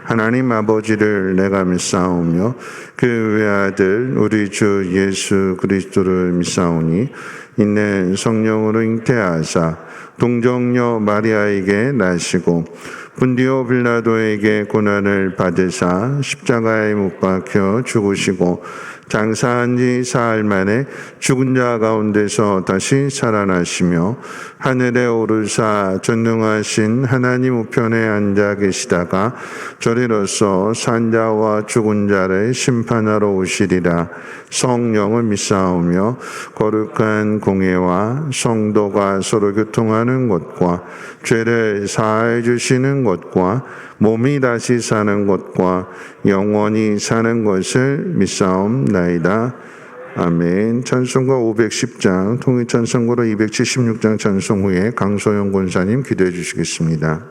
하나님 아버지를 내가 믿사오며 그 외아들 우리 주 예수 그리스도를 믿사오니 이내 성령으로 잉태하사 동정녀 마리아에게 나시고 분디오 빌라도에게 고난을 받으사 십자가에 못 박혀 죽으시고 장사한 지 사흘 만에 죽은 자 가운데서 다시 살아나시며 하늘에 오르사 전능하신 하나님 우편에 앉아 계시다가 저리로서 산자와 죽은 자를 심판하러 오시리라. 성령을 믿사오며 거룩한 공예와 성도가 서로 교통하는 것과 죄를 사해 주시는 것과 몸이 다시 사는 것과 영원히 사는 것을 믿사옵나이다. 아멘. 찬송가 510장, 통일찬송가로 276장 찬송 후에 강소영 권사님 기도해 주시겠습니다.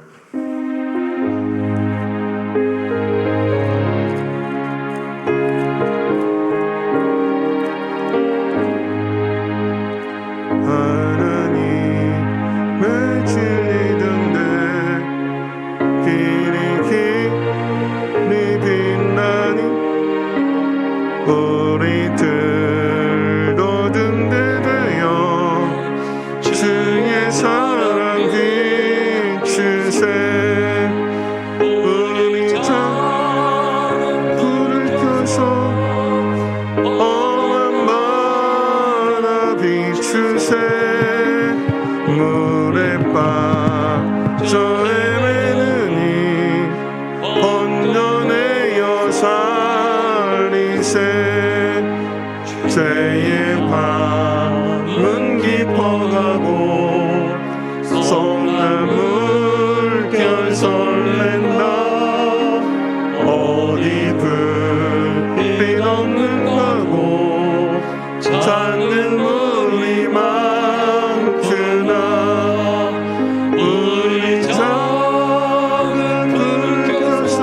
새의 밤은 깊어가고 성나물 결 설렌다. 어디 불빛 없는 가고 작은 물이 많구나. 우리 작은 불 켜서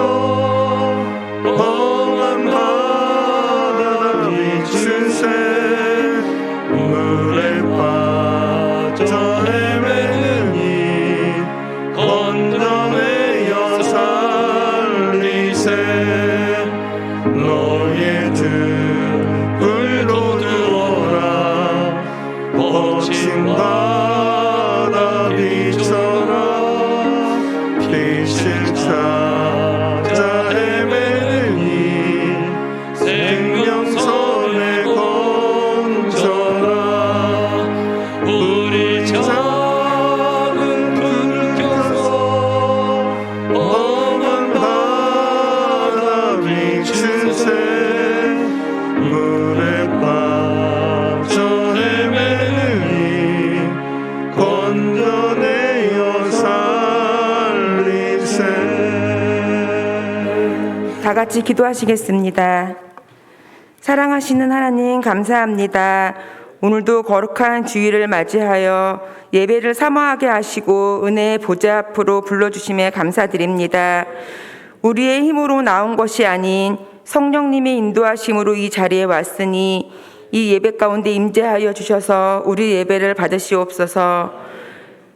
험한 바다 비추세. 물에 빠져 헤매느니 건져내어 살리세. 너의 등불도 두어라. 거친 바다 비춰라. 빛을 찾아 헤매느니 생명선에 건져라. 우리 작은 불을 켜서 험한 바다 비추세. 물에 빠져 헤매느니 건져내어 살리세. 다 같이 기도하시겠습니다. 사랑하시는 하나님 감사합니다. 오늘도 거룩한 주일을 맞이하여 예배를 사모하게 하시고 은혜의 보좌 앞으로 불러주심에 감사드립니다. 우리의 힘으로 나온 것이 아닌 성령님의 인도하심으로 이 자리에 왔으니 이 예배 가운데 임재하여 주셔서 우리 예배를 받으시옵소서.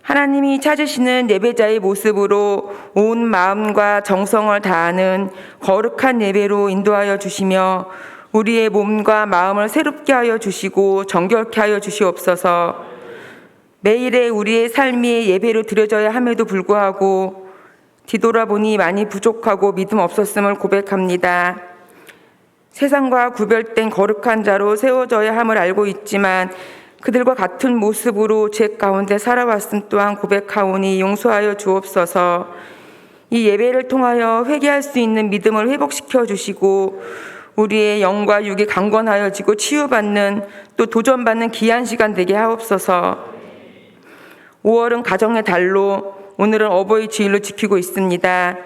하나님이 찾으시는 예배자의 모습으로 온 마음과 정성을 다하는 거룩한 예배로 인도하여 주시며 우리의 몸과 마음을 새롭게 하여 주시고 정결케 하여 주시옵소서. 매일의 우리의 삶이 예배로 드려져야 함에도 불구하고 뒤돌아보니 많이 부족하고 믿음 없었음을 고백합니다. 세상과 구별된 거룩한 자로 세워져야 함을 알고 있지만 그들과 같은 모습으로 죄 가운데 살아왔음 또한 고백하오니 용서하여 주옵소서. 이 예배를 통하여 회개할 수 있는 믿음을 회복시켜 주시고 우리의 영과 육이 강건하여지고 치유받는 또 도전받는 귀한 시간 되게 하옵소서. 5월은 가정의 달로 오늘은 어버이 주일로 지키고 있습니다.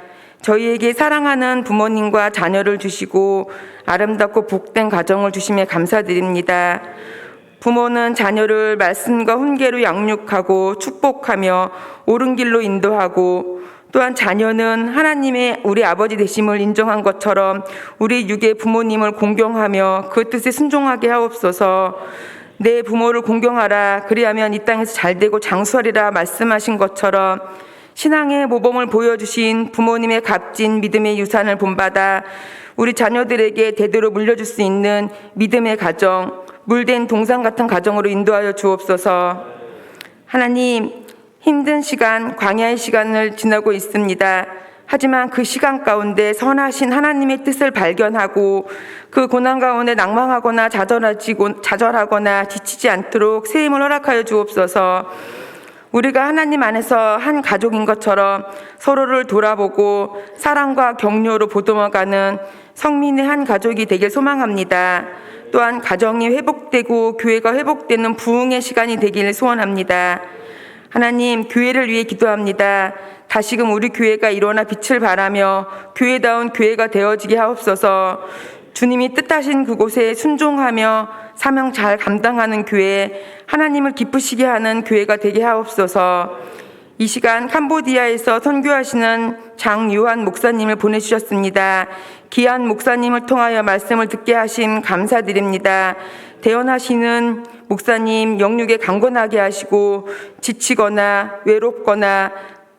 저희에게 사랑하는 부모님과 자녀를 주시고 아름답고 복된 가정을 주심에 감사드립니다. 부모는 자녀를 말씀과 훈계로 양육하고 축복하며 옳은 길로 인도하고 또한 자녀는 하나님의 우리 아버지 되심을 인정한 것처럼 우리 육의 부모님을 공경하며 그 뜻에 순종하게 하옵소서. 내 부모를 공경하라 그리하면 이 땅에서 잘되고 장수하리라 말씀하신 것처럼 신앙의 모범을 보여주신 부모님의 값진 믿음의 유산을 본받아 우리 자녀들에게 대대로 물려줄 수 있는 믿음의 가정, 물된 동상 같은 가정으로 인도하여 주옵소서. 하나님, 힘든 시간, 광야의 시간을 지나고 있습니다. 하지만 그 시간 가운데 선하신 하나님의 뜻을 발견하고 그 고난 가운데 낭망하거나 좌절하거나 지치지 않도록 새 힘을 허락하여 주옵소서. 우리가 하나님 안에서 한 가족인 것처럼 서로를 돌아보고 사랑과 격려로 보듬어가는 성민의 한 가족이 되길 소망합니다. 또한 가정이 회복되고 교회가 회복되는 부흥의 시간이 되기를 소원합니다. 하나님, 교회를 위해 기도합니다. 다시금 우리 교회가 일어나 빛을 발하며 교회다운 교회가 되어지게 하옵소서. 주님이 뜻하신 그곳에 순종하며 사명 잘 감당하는 교회, 하나님을 기쁘시게 하는 교회가 되게 하옵소서. 이 시간 캄보디아에서 선교하시는 장요한 목사님을 보내주셨습니다. 귀한 목사님을 통하여 말씀을 듣게 하심 감사드립니다. 대언하시는 목사님 영육에 강건하게 하시고 지치거나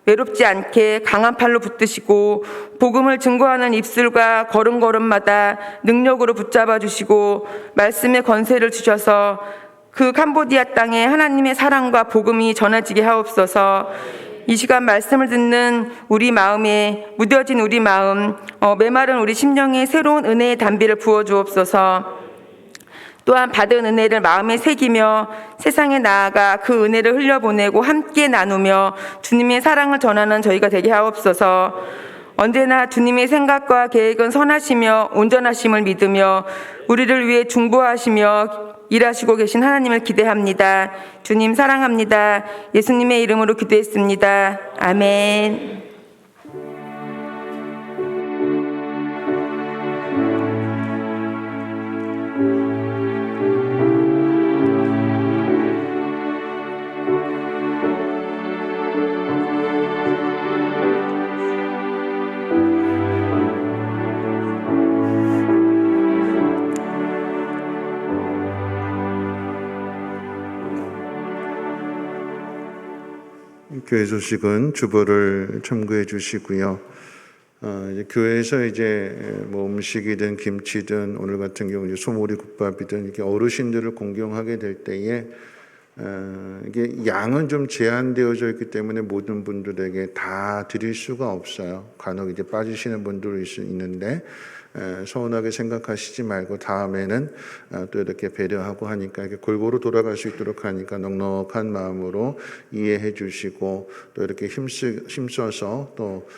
외롭지 않게 강한 팔로 붙드시고 복음을 증거하는 입술과 걸음걸음마다 능력으로 붙잡아 주시고 말씀의 권세를 주셔서 그 캄보디아 땅에 하나님의 사랑과 복음이 전해지게 하옵소서. 이 시간 말씀을 듣는 우리 마음에 무뎌진 우리 마음, 메마른 우리 심령에 새로운 은혜의 단비를 부어 주옵소서. 또한 받은 은혜를 마음에 새기며 세상에 나아가 그 은혜를 흘려보내고 함께 나누며 주님의 사랑을 전하는 저희가 되게 하옵소서. 언제나 주님의 생각과 계획은 선하시며 온전하심을 믿으며 우리를 위해 중보하시며 일하시고 계신 하나님을 기대합니다. 주님 사랑합니다. 예수님의 이름으로 기도했습니다. 아멘. 교회 소식은 주보를 참고해 주시고요. 이제 교회에서 뭐 음식이든 김치든 오늘 같은 경우 소모리 국밥이든 이렇게 어르신들을 공경하게 될 때에 이게 양은 좀 제한되어져 있기 때문에 모든 분들에게 다 드릴 수가 없어요. 간혹 이제 빠지시는 분들이 있는데 서운하게 생각하시지 말고 다음에는 또 이렇게 배려하고 하니까 이렇게 골고루 돌아갈 수 있도록 하니까 넉넉한 마음으로 이해해 주시고 또 이렇게 힘써서 또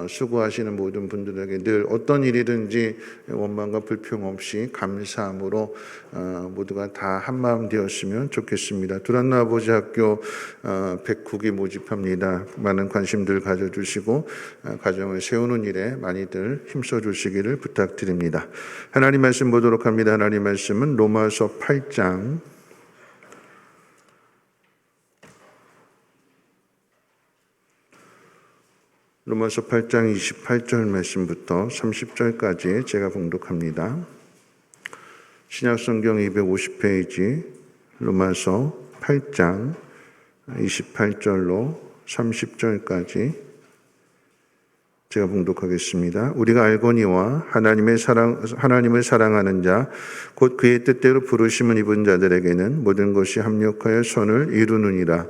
수고하시는 모든 분들에게 늘 어떤 일이든지 원망과 불평 없이 감사함으로 모두가 다 한마음 되었으면 좋겠습니다. 두란노 아버지 학교 109기 모집합니다. 많은 관심들 가져주시고 가정을 세우는 일에 많이들 힘써 주시기를 부탁드립니다. 하나님 말씀 보도록 합니다. 하나님 말씀은 로마서 8장 로마서 8장 28절 말씀부터 30절까지 제가 봉독합니다. 신약성경 250페이지 로마서 8장 28절로 30절까지 제가 봉독하겠습니다. 우리가 알거니와 하나님을 사랑하는 자, 곧 그의 뜻대로 부르심을 입은 자들에게는 모든 것이 합력하여 선을 이루느니라.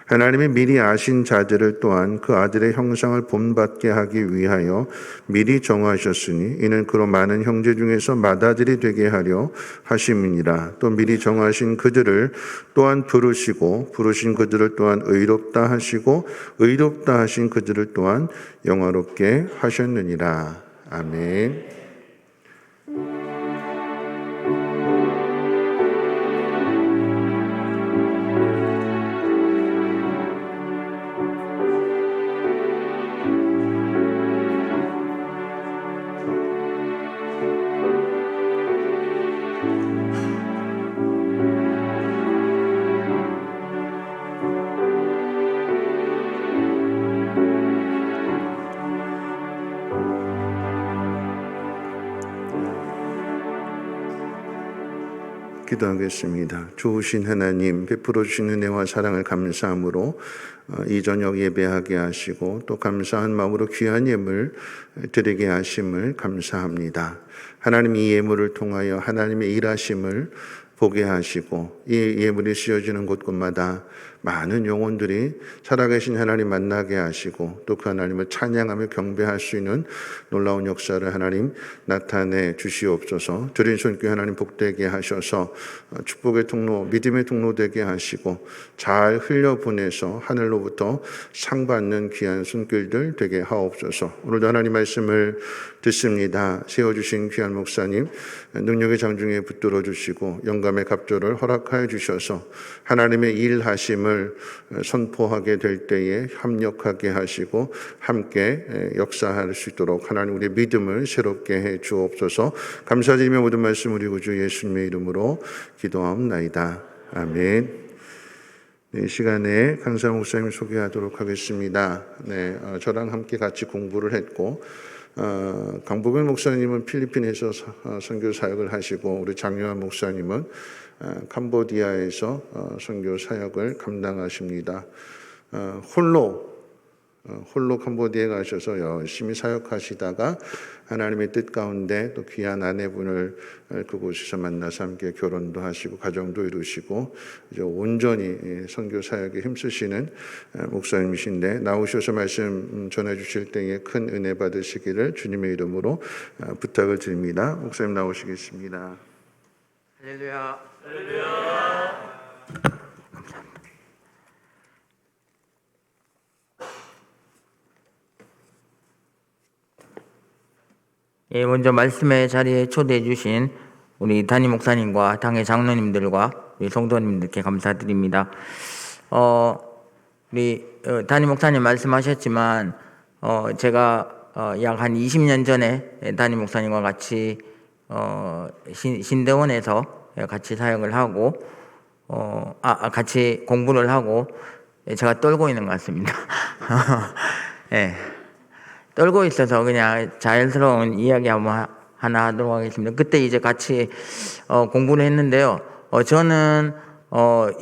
하나님이 미리 아신 자들을 또한 그 아들의 형상을 본받게 하기 위하여 미리 정하셨으니 이는 그로 많은 형제 중에서 맏아들이 되게 하려 하심이니라. 또 미리 정하신 그들을 또한 부르시고 부르신 그들을 또한 의롭다 하시고 의롭다 하신 그들을 또한 영화롭게 하셨느니라. 아멘. 기도하겠습니다. 좋으신 하나님, 베풀어 주신 은혜와 사랑을 감사함으로 이 저녁 예배하게 하시고 또 감사한 마음으로 귀한 예물 드리게 하심을 감사합니다. 하나님 이 예물을 통하여 하나님의 일하심을 보게 하시고 이 예물이 씌어지는 곳곳마다 많은 영혼들이 살아계신 하나님 만나게 하시고 또 그 하나님을 찬양하며 경배할 수 있는 놀라운 역사를 하나님 나타내 주시옵소서. 드린 손길 하나님 복되게 하셔서 축복의 통로, 믿음의 통로 되게 하시고 잘 흘려보내서 하늘로부터 상 받는 귀한 손길들 되게 하옵소서. 오늘도 하나님 말씀을 듣습니다. 세워주신 귀한 목사님 능력의 장중에 붙들어 주시고 영감의 갑절을 허락하여 주셔서 하나님의 일하심을 선포하게 될 때에 합력하게 하시고 함께 역사할 수 있도록 하나님 우리의 믿음을 새롭게 해 주옵소서. 감사드리며 모든 말씀 우리 구주 예수님의 이름으로 기도하옵나이다. 아멘. 네, 시간에 강사 목사님 소개하도록 하겠습니다. 네, 저랑 함께 같이 공부를 했고 강복일 목사님은 필리핀에서 선교 사역을 하시고 우리 장요한 목사님은 캄보디아에서 선교 사역을 감당하십니다. 홀로 캄보디아에 가셔서 열심히 사역하시다가 하나님의 뜻 가운데 또 귀한 아내분을 그곳에서 만나서 함께 결혼도 하시고 가정도 이루시고 이제 온전히 선교 사역에 힘쓰시는 목사님이신데 나오셔서 말씀 전해 주실 때에 큰 은혜 받으시기를 주님의 이름으로 부탁을 드립니다. 목사님 나오시겠습니다. 할렐루야. 예, 먼저 말씀의 자리에 초대해 주신 우리 담임 목사님과 당의 장로님들과 우리 성도님들께 감사드립니다. 우리 담임 목사님 말씀하셨지만 제가 약 한 20년 전에 담임 목사님과 같이 신대원에서 같이 사역을 하고 같이 공부를 하고 제가 떨고 있는 것 같습니다. 예. 떨고 있어서 그냥 자연스러운 이야기 한번 하나 하도록 하겠습니다. 그때 이제 같이 공부를 했는데요. 저는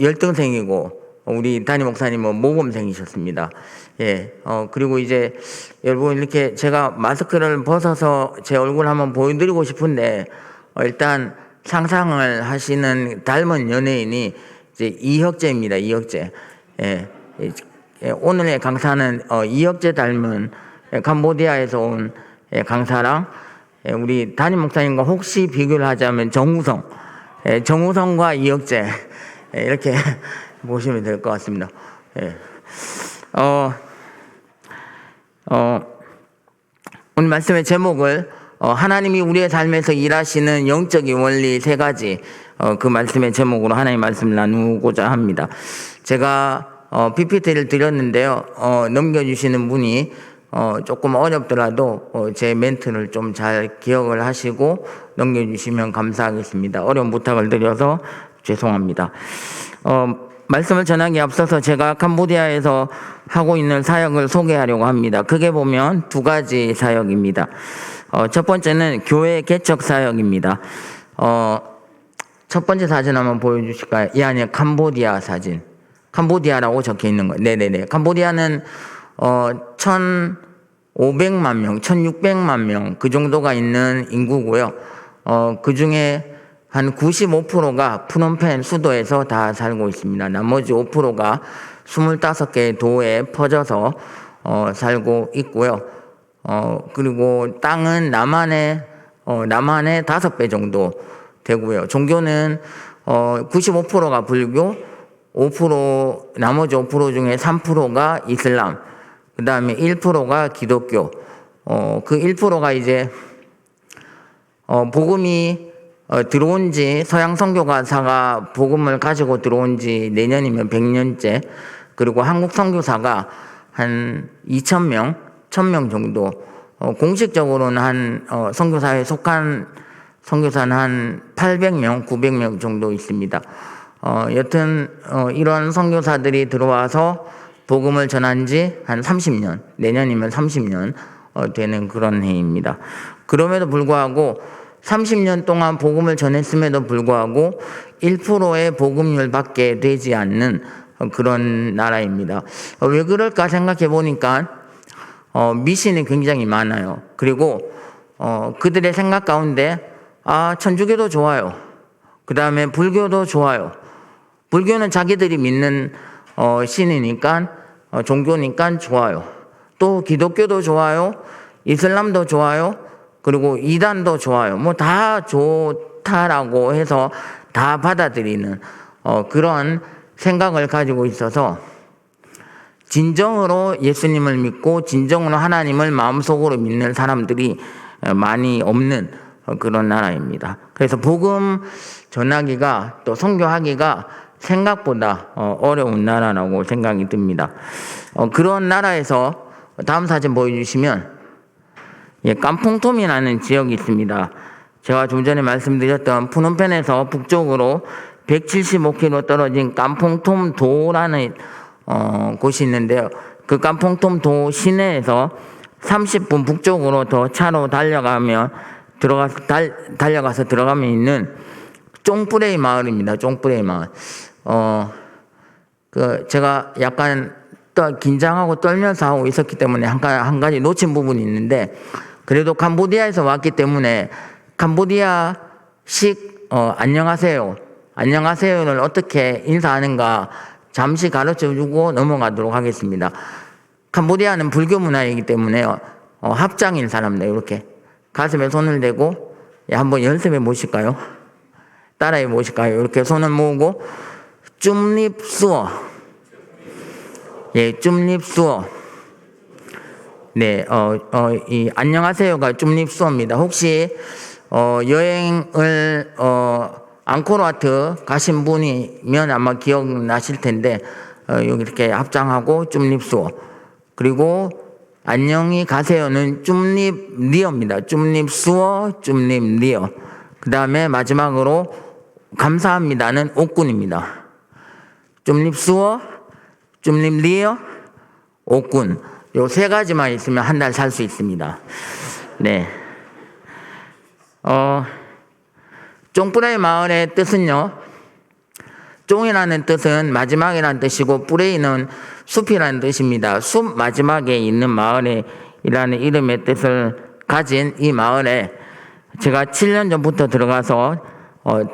열등생이고 우리 담임 목사님은 모범생이셨습니다. 예. 그리고 이제 여러분 이렇게 제가 마스크를 벗어서 제 얼굴 한번 보여드리고 싶은데 일단 상상을 하시는 닮은 연예인이 이제 이혁재입니다. 이혁재. 예. 오늘의 강사는 이혁재 닮은 캄보디아에서 온 강사랑 우리 담임 목사님과 혹시 비교를 하자면 정우성과 이혁재 이렇게 보시면 될 것 같습니다. 오늘 말씀의 제목을 하나님이 우리의 삶에서 일하시는 영적인 원리 3가지 그 말씀의 제목으로 하나님의 말씀을 나누고자 합니다. 제가 PPT를 드렸는데요. 넘겨주시는 분이 조금 어렵더라도 제 멘트를 좀 잘 기억을 하시고 넘겨주시면 감사하겠습니다. 어려운 부탁을 드려서 죄송합니다. 말씀을 전하기에 앞서서 제가 캄보디아에서 하고 있는 사역을 소개하려고 합니다. 크게 보면 2가지 사역입니다. 첫 번째는 교회 개척 사역입니다. 첫 번째 사진 한번 보여주실까요? 이 안에 캄보디아 사진. 캄보디아라고 적혀 있는 거예요. 네네네. 캄보디아는 1,500만 명, 1,600만 명 그 정도가 있는 인구고요. 그 중에 한 95%가 프놈펜 수도에서 다 살고 있습니다. 나머지 5%가 25개의 도에 퍼져서 살고 있고요. 그리고 땅은 남한의 5배 정도 되고요. 종교는 95%가 불교, 5% 나머지 5% 중에 3%가 이슬람, 그 다음에 1%가 기독교. 그 1%가 이제 복음이 들어온 지 서양 선교사가 복음을 가지고 들어온 지 내년이면 100년째. 그리고 한국 선교사가 한 2,000명, 1,000명 정도. 공식적으로는 한 선교사에 속한 선교사는 한 800명, 900명 정도 있습니다. 여튼 이런 선교사들이 들어와서 복음을 전한 지 한 30년, 내년이면 30년 되는 그런 해입니다. 그럼에도 불구하고 30년 동안 복음을 전했음에도 불구하고 1%의 복음률밖에 되지 않는 그런 나라입니다. 왜 그럴까 생각해 보니까 미신이 굉장히 많아요. 그리고 그들의 생각 가운데 천주교도 좋아요. 그 다음에 불교도 좋아요. 불교는 자기들이 믿는 신이니까 종교니까 좋아요. 또 기독교도 좋아요. 이슬람도 좋아요. 그리고 이단도 좋아요. 뭐 다 좋다라고 해서 다 받아들이는 그런 생각을 가지고 있어서 진정으로 예수님을 믿고 진정으로 하나님을 마음속으로 믿는 사람들이 많이 없는 그런 나라입니다. 그래서 복음 전하기가 또 선교하기가 생각보다 어려운 나라라고 생각이 듭니다. 그런 나라에서 다음 사진 보여주시면 깜퐁톰이라는 지역이 있습니다. 제가 좀 전에 말씀드렸던 푸놈펜에서 북쪽으로 175km 떨어진 깜퐁톰 도라는 곳이 있는데요. 그 깜퐁톰 도 시내에서 30분 북쪽으로 더 차로 달려가서 들어가면 있는 쫑뿌레이 마을입니다. 쫑뿌레이 마을. 제가 약간 긴장하고 떨면서 하고 있었기 때문에 한 가지 놓친 부분이 있는데, 그래도 캄보디아에서 왔기 때문에 캄보디아식 안녕하세요를 어떻게 인사하는가 잠시 가르쳐주고 넘어가도록 하겠습니다. 캄보디아는 불교 문화이기 때문에 합장인 사람들 이렇게 가슴에 손을 대고 한번 연습해 보실까요? 따라해 보실까요? 이렇게 손을 모으고 쭌립수어, 쭌립수어. 네, 이 안녕하세요가 쭌립수어입니다. 혹시 여행을 앙코르와트 가신 분이면 아마 기억나실 텐데 여기 이렇게 합장하고 쭌립수어. 그리고 안녕히 가세요는 쭌립리어입니다. 쭌립수어, 쭌립리어. 그 다음에 마지막으로 감사합니다는 옥군입니다. 쭌립수어, 쭌립리어, 옥군. 요 세 가지만 있으면 한 달 살 수 있습니다. 네. 쫑뿌레이 마을의 뜻은요, 쫑이라는 뜻은 마지막이라는 뜻이고 뿌레이는 숲이라는 뜻입니다. 숲 마지막에 있는 마을이라는 이름의 뜻을 가진 이 마을에 제가 7년 전부터 들어가서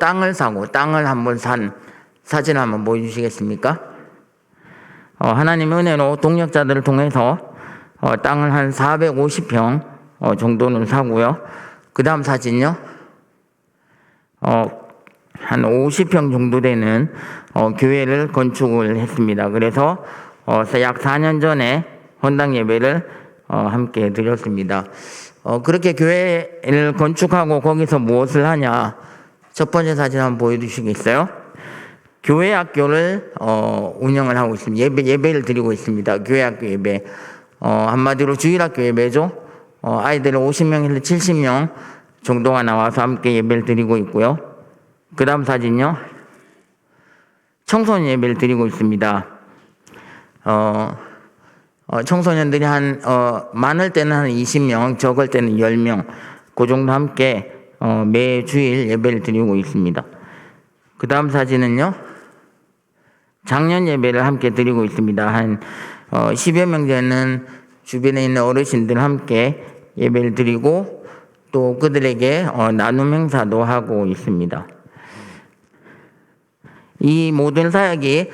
땅을 사고 땅을 한번 산 사진 한번 보여주시겠습니까? 하나님의 은혜로 동력자들을 통해서 땅을 한 450평 정도는 사고요. 그 다음 사진요. 한 50평 정도 되는 교회를 건축을 했습니다. 그래서 약 4년 전에 헌당 예배를 함께 드렸습니다. 그렇게 교회를 건축하고 거기서 무엇을 하냐? 첫 번째 사진 한번 보여주시겠어요? 교회 학교를 운영을 하고 있습니다. 예배를 드리고 있습니다. 교회 학교 예배. 한마디로 주일학교 예배죠. 아이들 50명에서 70명 정도가 나와서 함께 예배를 드리고 있고요. 그 다음 사진요. 청소년 예배를 드리고 있습니다. 청소년들이 많을 때는 한 20명, 적을 때는 10명, 그 정도 함께 매 주일 예배를 드리고 있습니다. 그 다음 사진은요. 작년 예배를 함께 드리고 있습니다. 한 10여 명 되는 주변에 있는 어르신들 함께 예배를 드리고 또 그들에게 나눔 행사도 하고 있습니다. 이 모든 사역이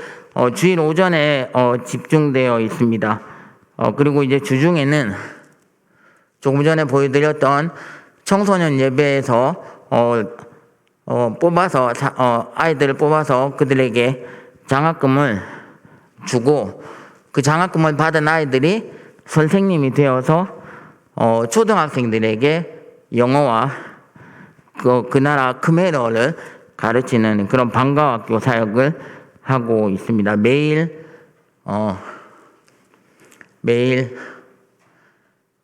주일 오전에 집중되어 있습니다. 그리고 이제 주중에는 조금 전에 보여드렸던 청소년 예배에서 뽑아서 아이들을 뽑아서 그들에게 장학금을 주고 그 장학금을 받은 아이들이 선생님이 되어서 초등학생들에게 영어와 그 나라 크메르어를 가르치는 그런 방과학교 사역을 하고 있습니다. 매일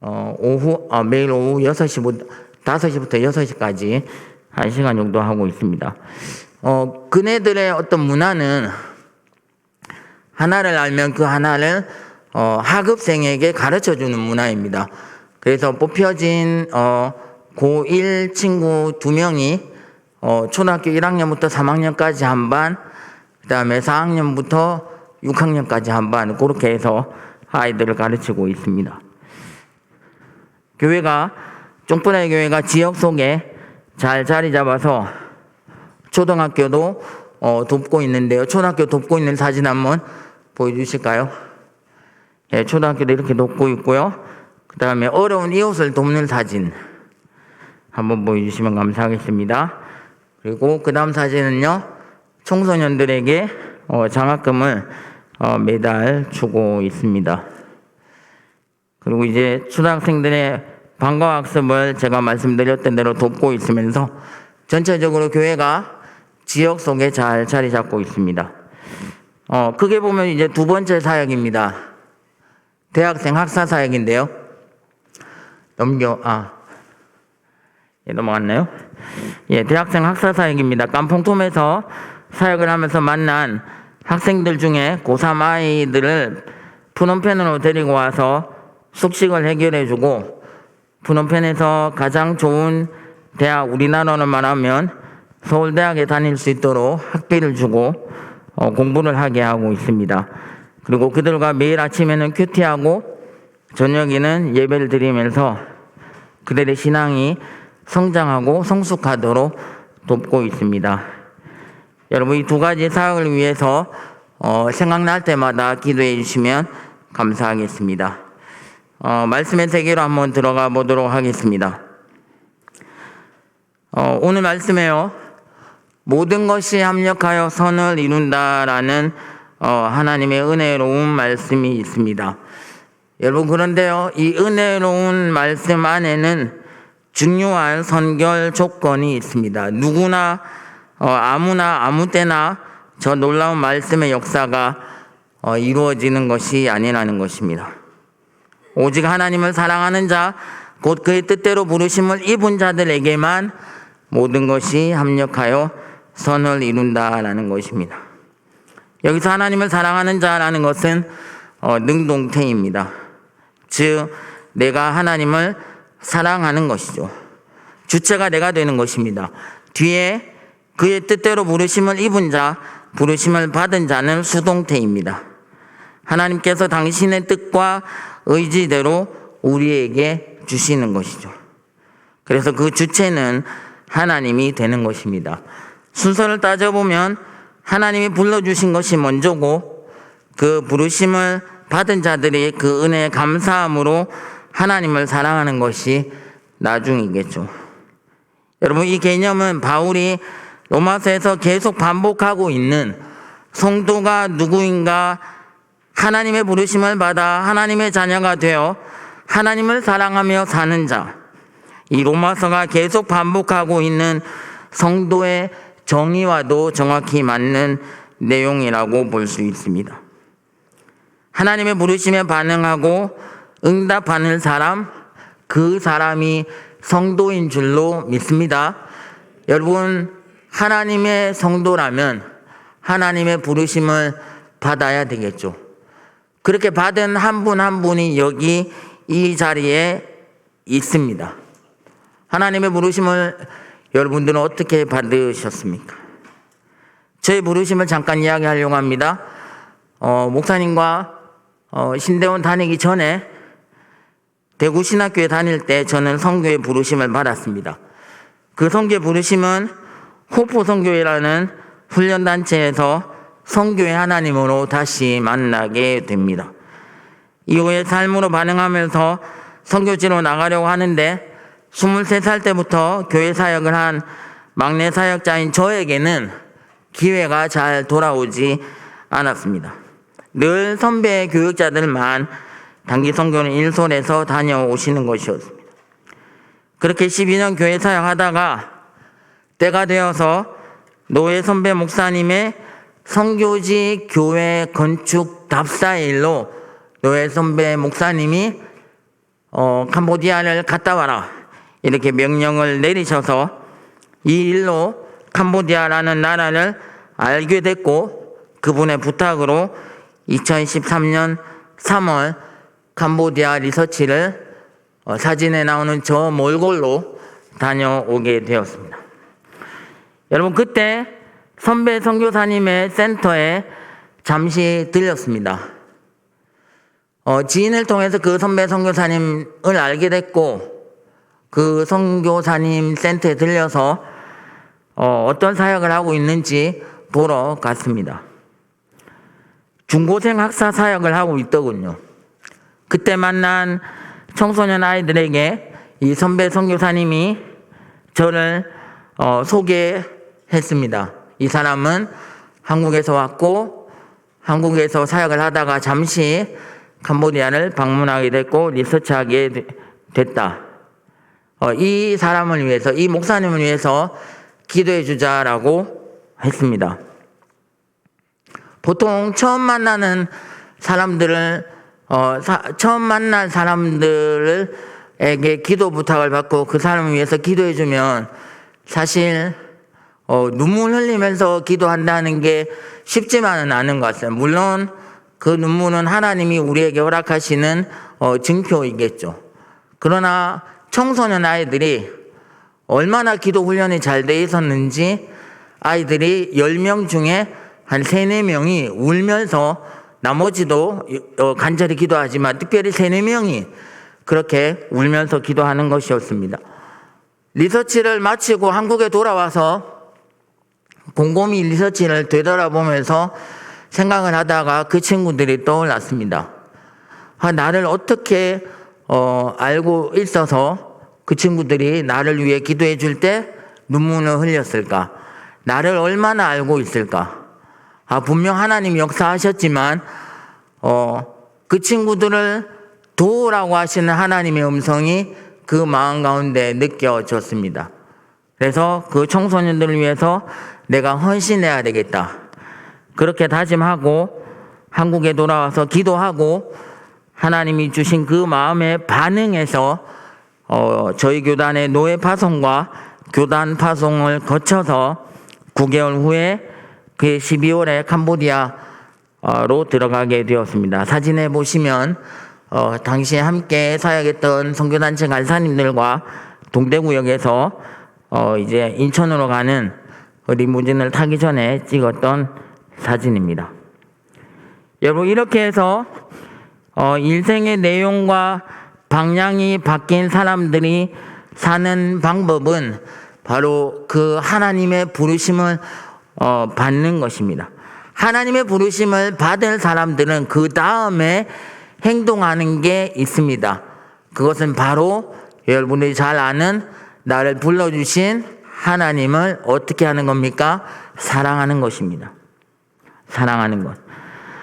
오후 5시부터 6시까지 1시간 정도 하고 있습니다. 그네들의 어떤 문화는 하나를 알면 그 하나를 하급생에게 가르쳐주는 문화입니다. 그래서 뽑혀진 고1 친구 2명이 초등학교 1학년부터 3학년까지 한 반, 그 다음에 4학년부터 6학년까지 한 반, 그렇게 해서 아이들을 가르치고 있습니다. 쫑뿌라이 교회가 지역 속에 잘 자리 잡아서 초등학교도 돕고 있는데요. 초등학교 돕고 있는 사진 한번 보여주실까요? 네, 초등학교도 이렇게 돕고 있고요. 그 다음에 어려운 이웃을 돕는 사진 한번 보여주시면 감사하겠습니다. 그리고 그 다음 사진은요, 청소년들에게 장학금을 매달 주고 있습니다. 그리고 이제 초등학생들의 방과학습을 제가 말씀드렸던 대로 돕고 있으면서 전체적으로 교회가 지역 속에 잘 자리 잡고 있습니다. 크게 보면 이제 두 번째 사역입니다. 대학생 학사 사역인데요. 넘어갔나요? 예, 대학생 학사 사역입니다. 깜풍톰에서 사역을 하면서 만난 학생들 중에 고3 아이들을 푸놈펜으로 데리고 와서 숙식을 해결해주고, 푸놈펜에서 가장 좋은 대학, 우리나라로 말하면 서울대학에 다닐 수 있도록 학비를 주고 공부를 하게 하고 있습니다. 그리고 그들과 매일 아침에는 큐티하고 저녁에는 예배를 드리면서 그들의 신앙이 성장하고 성숙하도록 돕고 있습니다. 여러분, 이 두 가지 사역을 위해서 생각날 때마다 기도해 주시면 감사하겠습니다. 말씀의 세계로 한번 들어가 보도록 하겠습니다. 오늘 말씀에요, 모든 것이 합력하여 선을 이룬다라는 하나님의 은혜로운 말씀이 있습니다. 여러분, 그런데요, 이 은혜로운 말씀 안에는 중요한 선결 조건이 있습니다. 누구나 아무나 아무 때나 저 놀라운 말씀의 역사가 이루어지는 것이 아니라는 것입니다. 오직 하나님을 사랑하는 자, 곧 그의 뜻대로 부르심을 입은 자들에게만 모든 것이 합력하여 선을 이룬다라는 것입니다. 여기서 하나님을 사랑하는 자라는 것은 능동태입니다. 즉, 내가 하나님을 사랑하는 것이죠. 주체가 내가 되는 것입니다. 뒤에 그의 뜻대로 부르심을 입은 자, 부르심을 받은 자는 수동태입니다. 하나님께서 당신의 뜻과 의지대로 우리에게 주시는 것이죠. 그래서 그 주체는 하나님이 되는 것입니다. 순서를 따져보면 하나님이 불러주신 것이 먼저고, 그 부르심을 받은 자들이 그 은혜에 감사함으로 하나님을 사랑하는 것이 나중이겠죠. 여러분, 이 개념은 바울이 로마서에서 계속 반복하고 있는 성도가 누구인가, 하나님의 부르심을 받아 하나님의 자녀가 되어 하나님을 사랑하며 사는 자, 이 로마서가 계속 반복하고 있는 성도의 정의와도 정확히 맞는 내용이라고 볼 수 있습니다. 하나님의 부르심에 반응하고 응답하는 사람, 그 사람이 성도인 줄로 믿습니다. 여러분, 하나님의 성도라면 하나님의 부르심을 받아야 되겠죠. 그렇게 받은 한 분 한 분이 여기 이 자리에 있습니다. 하나님의 부르심을 여러분들은 어떻게 받으셨습니까? 저의 부르심을 잠깐 이야기하려고 합니다. 목사님과 신대원 다니기 전에 대구 신학교에 다닐 때 저는 선교의 부르심을 받았습니다. 그 선교의 부르심은 호포 선교회라는 훈련단체에서 선교의 하나님으로 다시 만나게 됩니다. 이후에 삶으로 반응하면서 선교지로 나가려고 하는데 23살 때부터 교회 사역을 한 막내 사역자인 저에게는 기회가 잘 돌아오지 않았습니다. 늘 선배 교육자들만 단기 선교는 일솔에서 다녀오시는 것이었습니다. 그렇게 12년 교회 사역하다가 때가 되어서 노예 선배 목사님의 선교지 교회 건축 답사의 일로 노예 선배 목사님이 캄보디아를 갔다 와라 이렇게 명령을 내리셔서 이 일로 캄보디아라는 나라를 알게 됐고, 그분의 부탁으로 2013년 3월 캄보디아 리서치를 사진에 나오는 저 몰골로 다녀오게 되었습니다. 여러분, 그때 선배 선교사님의 센터에 잠시 들렸습니다. 지인을 통해서 그 선배 선교사님을 알게 됐고, 그 선교사님 센터에 들려서 어떤 사역을 하고 있는지 보러 갔습니다. 중고생 학사 사역을 하고 있더군요. 그때 만난 청소년 아이들에게 이 선배 선교사님이 저를 소개했습니다. 이 사람은 한국에서 왔고 한국에서 사역을 하다가 잠시 캄보디아를 방문하게 됐고 리서치하게 됐다. 이 사람을 위해서, 이 목사님을 위해서 기도해 주자라고 했습니다. 보통 처음 만날 사람들에게 기도 부탁을 받고 그 사람을 위해서 기도해 주면 사실 눈물 흘리면서 기도한다는 게 쉽지만은 않은 것 같아요. 물론 그 눈물은 하나님이 우리에게 허락하시는 증표이겠죠. 그러나 청소년 아이들이 얼마나 기도 훈련이 잘 돼 있었는지 아이들이 10명 중에 한 3, 4명이 울면서, 나머지도 간절히 기도하지만 특별히 3, 4명이 그렇게 울면서 기도하는 것이었습니다. 리서치를 마치고 한국에 돌아와서 곰곰이 리서치를 되돌아보면서 생각을 하다가 그 친구들이 떠올랐습니다. 나를 어떻게 알고 있어서 그 친구들이 나를 위해 기도해 줄 때 눈물을 흘렸을까? 나를 얼마나 알고 있을까? 분명 하나님이 역사하셨지만 그 친구들을 도우라고 하시는 하나님의 음성이 그 마음 가운데 느껴졌습니다. 그래서 그 청소년들을 위해서 내가 헌신해야 되겠다. 그렇게 다짐하고 한국에 돌아와서 기도하고 하나님이 주신 그 마음에 반응해서 저희 교단의 노예 파송과 교단 파송을 거쳐서 9개월 후에 그 12월에 캄보디아로 들어가게 되었습니다. 사진에 보시면 당시에 함께 사역했던 선교단체 간사님들과 동대구역에서 이제 인천으로 가는 리무진을 타기 전에 찍었던 사진입니다. 여러분, 이렇게 해서 일생의 내용과 방향이 바뀐 사람들이 사는 방법은 바로 그 하나님의 부르심을 받는 것입니다. 하나님의 부르심을 받은 사람들은 그 다음에 행동하는 게 있습니다. 그것은 바로 여러분들이 잘 아는 나를 불러주신 하나님을 어떻게 하는 겁니까? 사랑하는 것입니다. 사랑하는 것.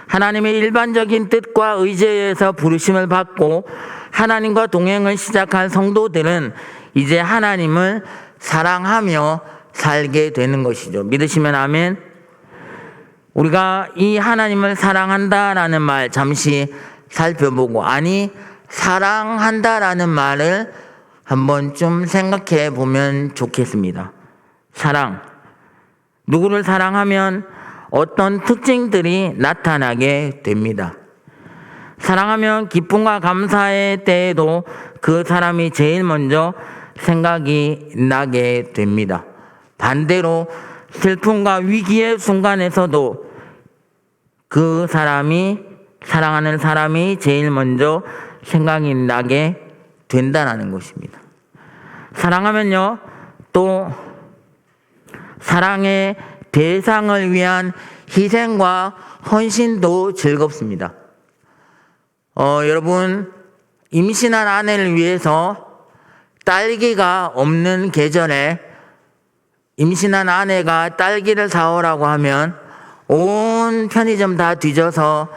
하나님의 일반적인 뜻과 의지에 의해서 부르심을 받고 하나님과 동행을 시작한 성도들은 이제 하나님을 사랑하며 살게 되는 것이죠. 믿으시면 아멘. 우리가 이 하나님을 사랑한다라는 말 잠시 살펴보고, 아니 사랑한다라는 말을 한번 좀 생각해 보면 좋겠습니다. 사랑. 누구를 사랑하면 어떤 특징들이 나타나게 됩니다. 사랑하면 기쁨과 감사의 때에도 그 사람이 제일 먼저 생각이 나게 됩니다. 반대로 슬픔과 위기의 순간에서도 그 사람이, 사랑하는 사람이 제일 먼저 생각이 나게 된다는 것입니다. 사랑하면요, 또 사랑의 대상을 위한 희생과 헌신도 즐겁습니다. 여러분, 임신한 아내를 위해서 딸기가 없는 계절에 임신한 아내가 딸기를 사오라고 하면 온 편의점 다 뒤져서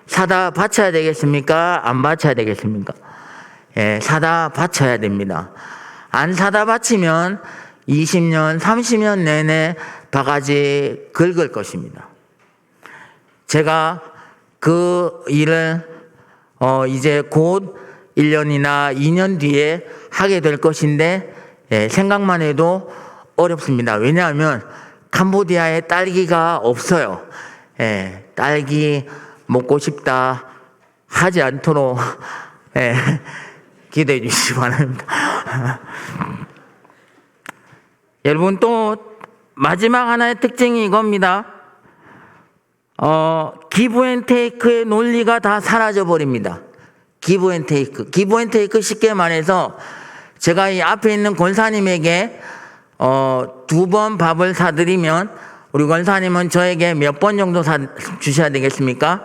사다 바쳐야 되겠습니까? 안 바쳐야 되겠습니까? 사다 바쳐야 됩니다. 안 사다 바치면 20년, 30년 내내 바가지 긁을 것입니다. 제가 그 일을 이제 곧 1년이나 2년 뒤에 하게 될 것인데 생각만 해도 어렵습니다. 왜냐하면 캄보디아에 딸기가 없어요. 딸기 먹고 싶다 하지 않도록 기도해 주시기 바랍니다. 여러분 또 마지막 하나의 특징이 이겁니다. 기브앤테이크의 논리가 다 사라져 버립니다. 기브앤테이크. 기브앤테이크 쉽게 말해서 제가 이 앞에 있는 권사님에게 2번 밥을 사드리면 우리 권사님은 저에게 몇 번 정도 주셔야 되겠습니까?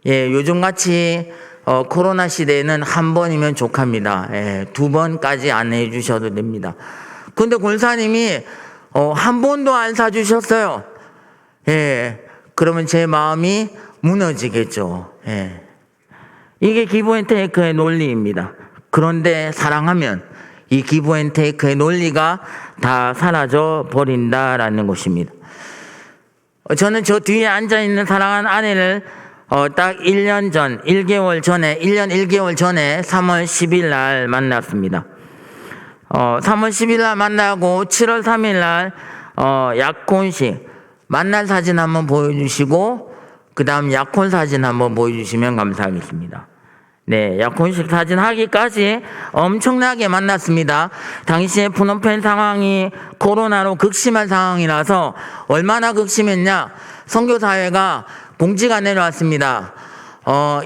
예, 요즘같이 코로나 시대에는 한 번이면 족합니다. 예, 2번까지 안 해주셔도 됩니다. 근데 권사님이 한 번도 안 사주셨어요. 예, 그러면 제 마음이 무너지겠죠. 예. 이게 기브앤테이크의 논리입니다. 그런데 사랑하면 이 기브앤테이크의 논리가 다 사라져 버린다라는 것입니다. 저는 저 뒤에 앉아있는 사랑하는 아내를 딱 1년 전, 1개월 전에, 1년 1개월 전에 3월 10일 날 만났습니다. 3월 10일 날 만나고 7월 3일 날 약혼식 만날 사진 한번 보여주시고 그 다음 약혼 사진 한번 보여주시면 감사하겠습니다. 네, 약혼식 사진 하기까지 엄청나게 만났습니다. 당시에 푸놈펜 상황이 코로나로 극심한 상황이라서 얼마나 극심했냐? 선교사회가 공지가 내려왔습니다.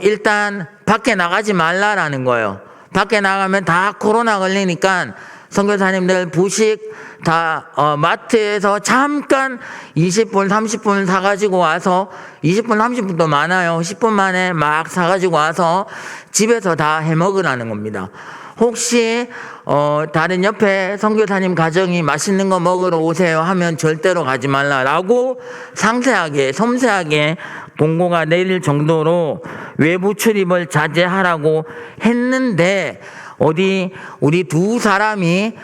일단 밖에 나가지 말라라는 거예요. 밖에 나가면 다 코로나 걸리니까 선교사님들 부식 다 마트에서 잠깐 20분 30분 사가지고 와서 20분 30분도 많아요. 10분 만에 막 사가지고 와서 집에서 다 해먹으라는 겁니다. 혹시 다른 옆에 선교사님 가정이 맛있는 거 먹으러 오세요 하면 절대로 가지 말라라고 상세하게 섬세하게 공고가 내릴 정도로 외부 출입을 자제하라고 했는데 어디 우리 두 사람이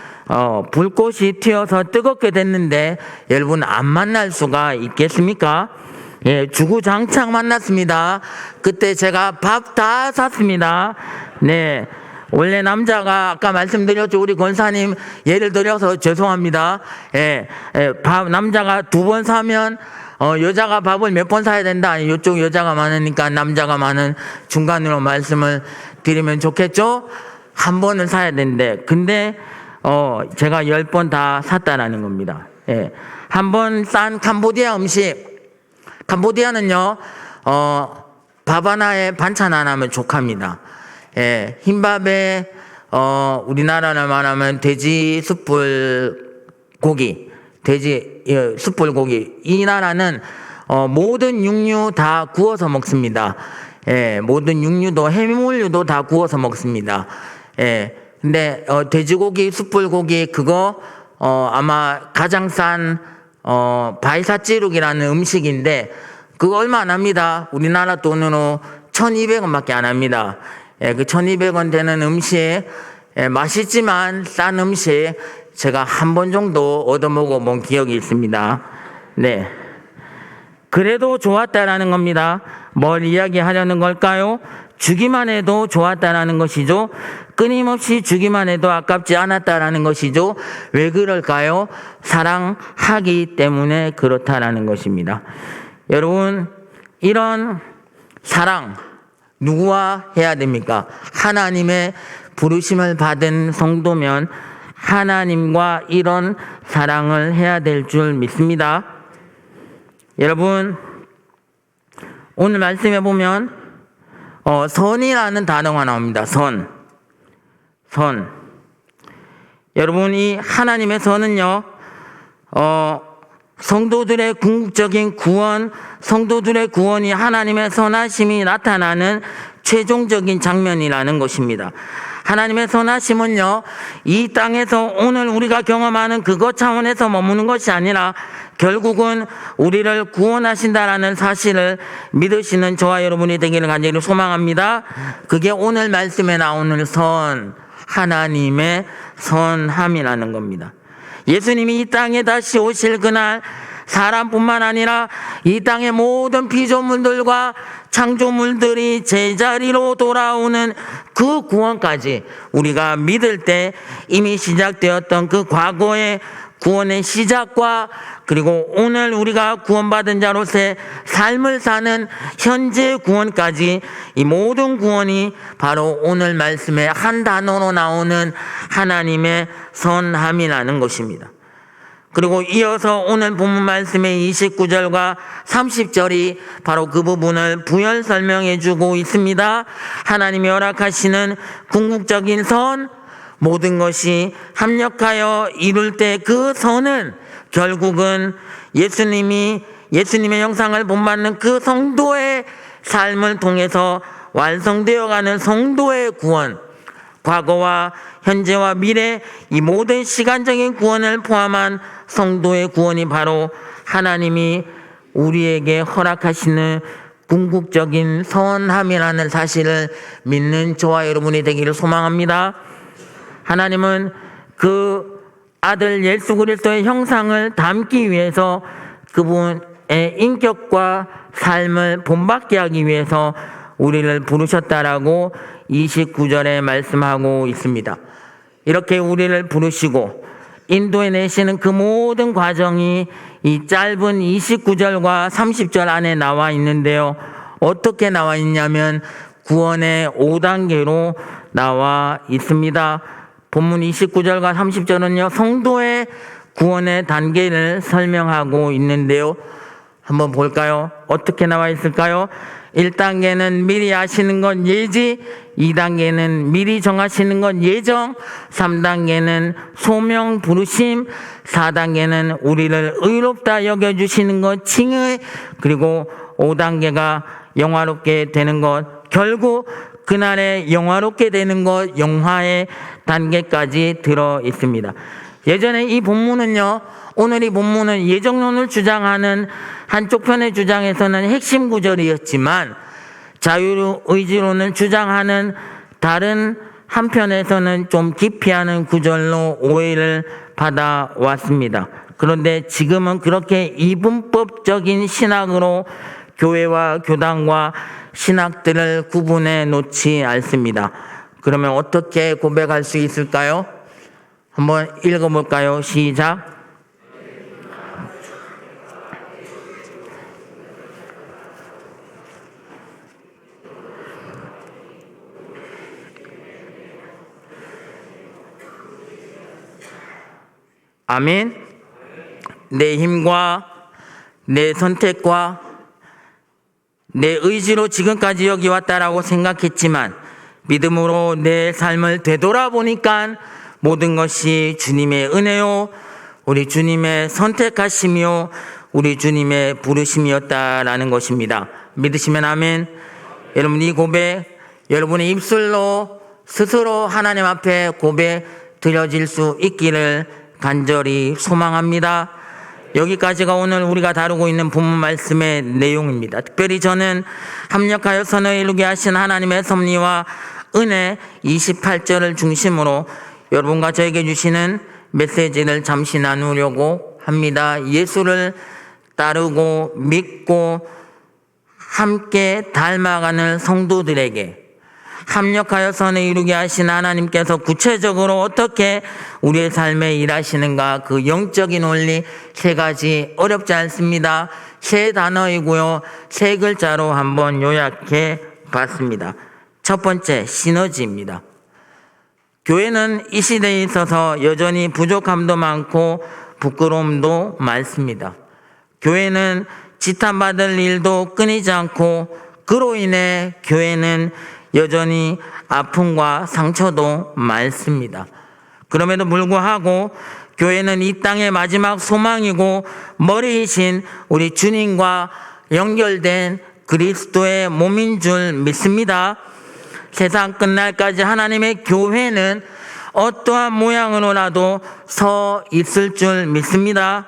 불꽃이 튀어서 뜨겁게 됐는데 여러분 안 만날 수가 있겠습니까? 예, 주구장창 만났습니다. 그때 제가 밥 다 샀습니다. 네. 원래 남자가 아까 말씀드렸죠. 우리 권사님 예를 들어서 죄송합니다. 예, 밥 남자가 2번 사면 여자가 밥을 몇 번 사야 된다. 이쪽 여자가 많으니까 남자가 많은 중간으로 말씀을 드리면 좋겠죠. 한 번은 사야 되는데 근데 제가 10번 다 샀다라는 겁니다. 예, 한 번 싼 캄보디아 음식. 캄보디아는요 밥 하나에 반찬 하나면 족합니다. 예, 흰밥에 우리나라로 말하면 돼지 숯불 고기, 숯불 고기. 이 나라는 모든 육류 다 구워서 먹습니다. 예, 모든 육류도 해물류도 다 구워서 먹습니다. 예, 근데 돼지고기, 숯불고기 그거 아마 가장 싼 바이사찌룩이라는 음식인데 그거 얼마 안 합니다. 우리나라 돈으로 1,200원밖에 안 합니다. 예, 그 1,200원 되는 음식, 예, 맛있지만 싼 음식 제가 한 번 정도 얻어먹어본 기억이 있습니다. 네. 그래도 좋았다라는 겁니다. 뭘 이야기하려는 걸까요? 주기만 해도 좋았다라는 것이죠. 끊임없이 주기만 해도 아깝지 않았다라는 것이죠. 왜 그럴까요? 사랑하기 때문에 그렇다라는 것입니다. 여러분, 이런 사랑 누구와 해야 됩니까? 하나님의 부르심을 받은 성도면 하나님과 이런 사랑을 해야 될 줄 믿습니다. 여러분, 오늘 말씀해 보면 선이라는 단어가 나옵니다. 선. 여러분, 이 하나님의 선은요, 성도들의 궁극적인 구원, 성도들의 구원이 하나님의 선하심이 나타나는 최종적인 장면이라는 것입니다. 하나님의 선하심은요, 이 땅에서 오늘 우리가 경험하는 그것 차원에서 머무는 것이 아니라 결국은 우리를 구원하신다라는 사실을 믿으시는 저와 여러분이 되기를 간절히 소망합니다. 그게 오늘 말씀에 나오는 선, 하나님의 선함이라는 겁니다. 예수님이 이 땅에 다시 오실 그날 사람뿐만 아니라 이 땅의 모든 피조물들과 창조물들이 제자리로 돌아오는 그 구원까지 우리가 믿을 때 이미 시작되었던 그 과거의 구원의 시작과 그리고 오늘 우리가 구원받은 자로서의 삶을 사는 현재 구원까지 이 모든 구원이 바로 오늘 말씀의 한 단어로 나오는 하나님의 선함이라는 것입니다. 그리고 이어서 오늘 본문 말씀의 29절과 30절이 바로 그 부분을 부연 설명해 주고 있습니다. 하나님이 허락하시는 궁극적인 선, 모든 것이 합력하여 이룰 때 그 선은 결국은 예수님의 형상을 본받는 그 성도의 삶을 통해서 완성되어가는 성도의 구원, 과거와 현재와 미래 이 모든 시간적인 구원을 포함한 성도의 구원이 바로 하나님이 우리에게 허락하시는 궁극적인 선함이라는 사실을 믿는 저와 여러분이 되기를 소망합니다. 하나님은 그 아들 예수 그리스도의 형상을 담기 위해서 그분의 인격과 삶을 본받게 하기 위해서 우리를 부르셨다라고 29절에 말씀하고 있습니다. 이렇게 우리를 부르시고 인도해 내시는 그 모든 과정이 이 짧은 29절과 30절 안에 나와 있는데요. 어떻게 나와 있냐면 구원의 5단계로 나와 있습니다. 본문 29절과 30절은요, 성도의 구원의 단계를 설명하고 있는데요. 한번 볼까요? 어떻게 나와 있을까요? 1단계는 미리 아시는 건 예지, 2단계는 미리 정하시는 건 예정, 3단계는 소명 부르심, 4단계는 우리를 의롭다 여겨주시는 것 칭의, 그리고 5단계가 영화롭게 되는 것, 결국 그날에 영화롭게 되는 것, 영화의 단계까지 들어 있습니다. 예전에 이 본문은요, 오늘 이 본문은 예정론을 주장하는 한쪽 편의 주장에서는 핵심 구절이었지만 자유의지론을 주장하는 다른 한편에서는 좀 기피하는 구절로 오해를 받아왔습니다. 그런데 지금은 그렇게 이분법적인 신학으로 교회와 교단과 신학들을 구분해 놓지 않습니다. 그러면 어떻게 고백할 수 있을까요? 한번 읽어볼까요? 시작. 아멘. 내 힘과 내 선택과 내 의지로 지금까지 여기 왔다라고 생각했지만 믿음으로 내 삶을 되돌아보니까 모든 것이 주님의 은혜요, 우리 주님의 선택하심이요, 우리 주님의 부르심이었다라는 것입니다. 믿으시면 아멘. 여러분, 이 고백 여러분의 입술로 스스로 하나님 앞에 고백 드려질 수 있기를 간절히 소망합니다. 여기까지가 오늘 우리가 다루고 있는 본문 말씀의 내용입니다. 특별히 저는 합력하여 선을 이루게 하신 하나님의 섭리와 은혜 28절을 중심으로 여러분과 저에게 주시는 메시지를 잠시 나누려고 합니다. 예수를 따르고 믿고 함께 닮아가는 성도들에게 합력하여 선을 이루게 하신 하나님께서 구체적으로 어떻게 우리의 삶에 일하시는가, 그 영적인 원리 3가지 어렵지 않습니다. 3단어이고요. 3글자로 한번 요약해 봤습니다. 첫 번째, 시너지입니다. 교회는 이 시대에 있어서 여전히 부족함도 많고 부끄러움도 많습니다. 교회는 지탄받을 일도 끊이지 않고 그로 인해 교회는 여전히 아픔과 상처도 많습니다. 그럼에도 불구하고 교회는 이 땅의 마지막 소망이고 머리이신 우리 주님과 연결된 그리스도의 몸인 줄 믿습니다. 세상 끝날까지 하나님의 교회는 어떠한 모양으로라도 서 있을 줄 믿습니다.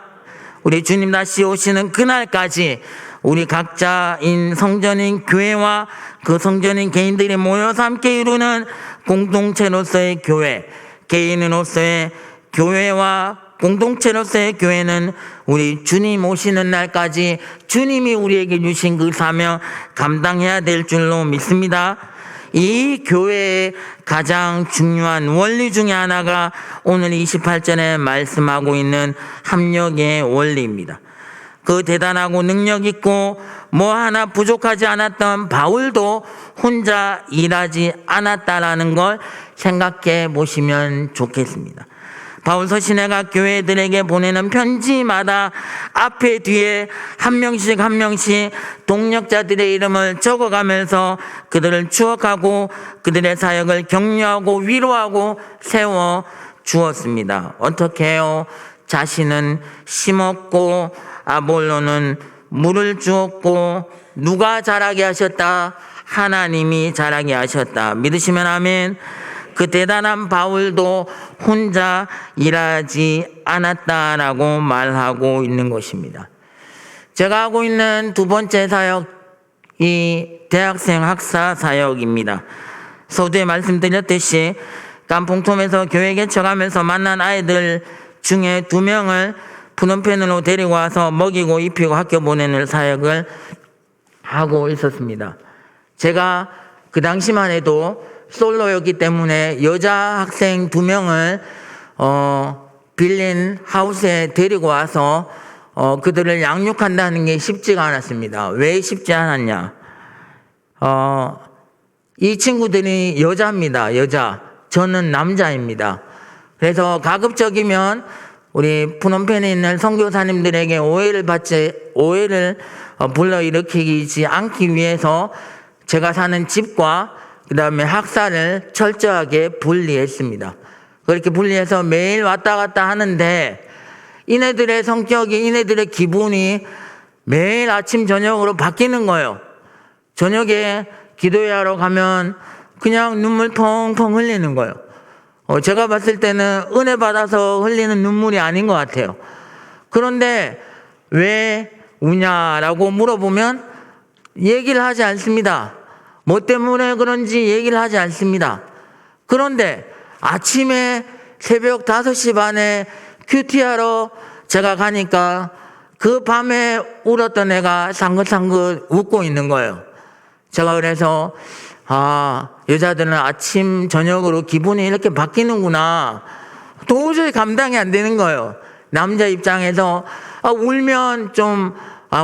우리 주님 다시 오시는 그날까지 우리 각자인 성전인 교회와 그 성전인 개인들이 모여서 함께 이루는 공동체로서의 교회, 개인으로서의 교회와 공동체로서의 교회는 우리 주님 오시는 날까지 주님이 우리에게 주신 그 사명 감당해야 될 줄로 믿습니다. 이 교회의 가장 중요한 원리 중에 하나가 오늘 28절에 말씀하고 있는 합력의 원리입니다. 그 대단하고 능력 있고 뭐 하나 부족하지 않았던 바울도 혼자 일하지 않았다라는 걸 생각해 보시면 좋겠습니다. 바울 서신회가 교회들에게 보내는 편지마다 앞에 뒤에 한 명씩 동력자들의 이름을 적어가면서 그들을 추억하고 그들의 사역을 격려하고 위로하고 세워 주었습니다. 어떻게 해요? 자신은 심었고 아볼로는 물을 주었고 누가 자라게 하셨다? 하나님이 자라게 하셨다. 믿으시면 아멘. 그 대단한 바울도 혼자 일하지 않았다라고 말하고 있는 것입니다. 제가 하고 있는 두 번째 사역이 대학생 학사 사역입니다. 서두에 말씀드렸듯이 깜풍톰에서 교회 개척하면서 만난 아이들 중에 2명을 푸놈펜으로 데리고 와서 먹이고 입히고 학교 보내는 사역을 하고 있었습니다. 제가 그 당시만 해도 솔로였기 때문에 여자 학생 2명을 빌린 하우스에 데리고 와서 그들을 양육한다는 게 쉽지가 않았습니다. 왜 쉽지 않았냐? 이 친구들이 여자입니다. 여자. 저는 남자입니다. 그래서 가급적이면 우리 푸놈펜에 있는 선교사님들에게 오해를 불러일으키지 않기 위해서 제가 사는 집과 그 다음에 학사를 철저하게 분리했습니다. 그렇게 분리해서 매일 왔다 갔다 하는데 이네들의 성격이, 이네들의 기분이 매일 아침 저녁으로 바뀌는 거예요. 저녁에 기도회하러 가면 그냥 눈물 펑펑 흘리는 거예요. 제가 봤을 때는 은혜 받아서 흘리는 눈물이 아닌 것 같아요. 그런데 왜 우냐라고 물어보면 얘기를 하지 않습니다. 뭐 때문에 그런지 얘기를 하지 않습니다. 그런데 아침에 새벽 5시 반에 큐티하러 제가 가니까 그 밤에 울었던 애가 상긋상긋 웃고 있는 거예요. 제가 그래서 여자들은 아침 저녁으로 기분이 이렇게 바뀌는구나. 도저히 감당이 안 되는 거예요. 남자 입장에서 울면 좀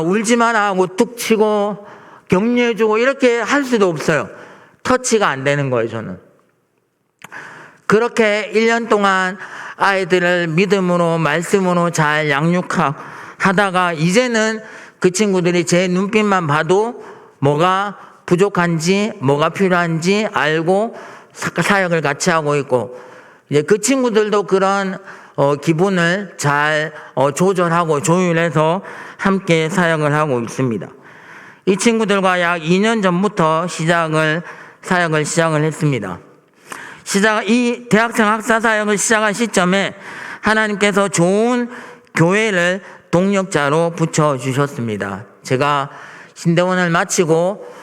울지 마라 하고 툭 치고 격려해주고 이렇게 할 수도 없어요. 터치가 안 되는 거예요. 저는 그렇게 1년 동안 아이들을 믿음으로 말씀으로 잘 양육하다가 이제는 그 친구들이 제 눈빛만 봐도 뭐가 부족한지 뭐가 필요한지 알고 사역을 같이 하고 있고, 이제 그 친구들도 그런 기분을 잘 조절하고 조율해서 함께 사역을 하고 있습니다. 이 친구들과 약 2년 전부터 사역을 시작을 했습니다. 이 대학생 학사 사역을 시작한 시점에 하나님께서 좋은 교회를 동력자로 붙여주셨습니다. 제가 신대원을 마치고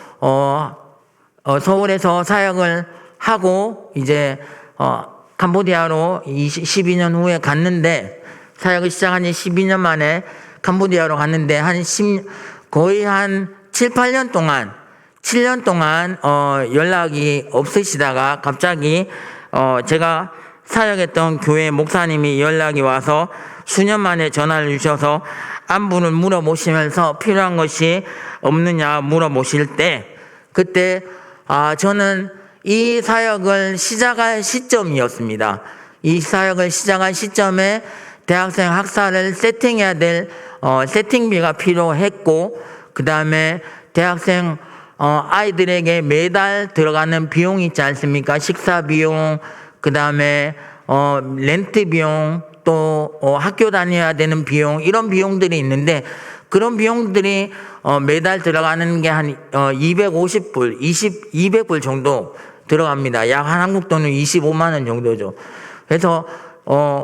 서울에서 사역을 하고 이제 캄보디아로 12년 후에 갔는데, 사역을 시작한 지 12년 만에 캄보디아로 갔는데 거의 한 7, 8년 동안 7년 동안 연락이 없으시다가 갑자기 제가 사역했던 교회 목사님이 연락이 와서 수년 만에 전화를 주셔서 안부를 물어보시면서 필요한 것이 없느냐 물어보실 때, 그때 저는 이 사역을 시작할 시점이었습니다. 이 사역을 시작할 시점에 대학생 학사를 세팅해야 될 세팅비가 필요했고, 그 다음에 대학생 아이들에게 매달 들어가는 비용이 있지 않습니까? 식사 비용, 그 다음에 렌트 비용, 또 학교 다녀야 되는 비용, 이런 비용들이 있는데, 그런 비용들이 매달 들어가는 게 한 250불, 200불 정도 들어갑니다. 약 한국 돈은 25만 원 정도죠. 그래서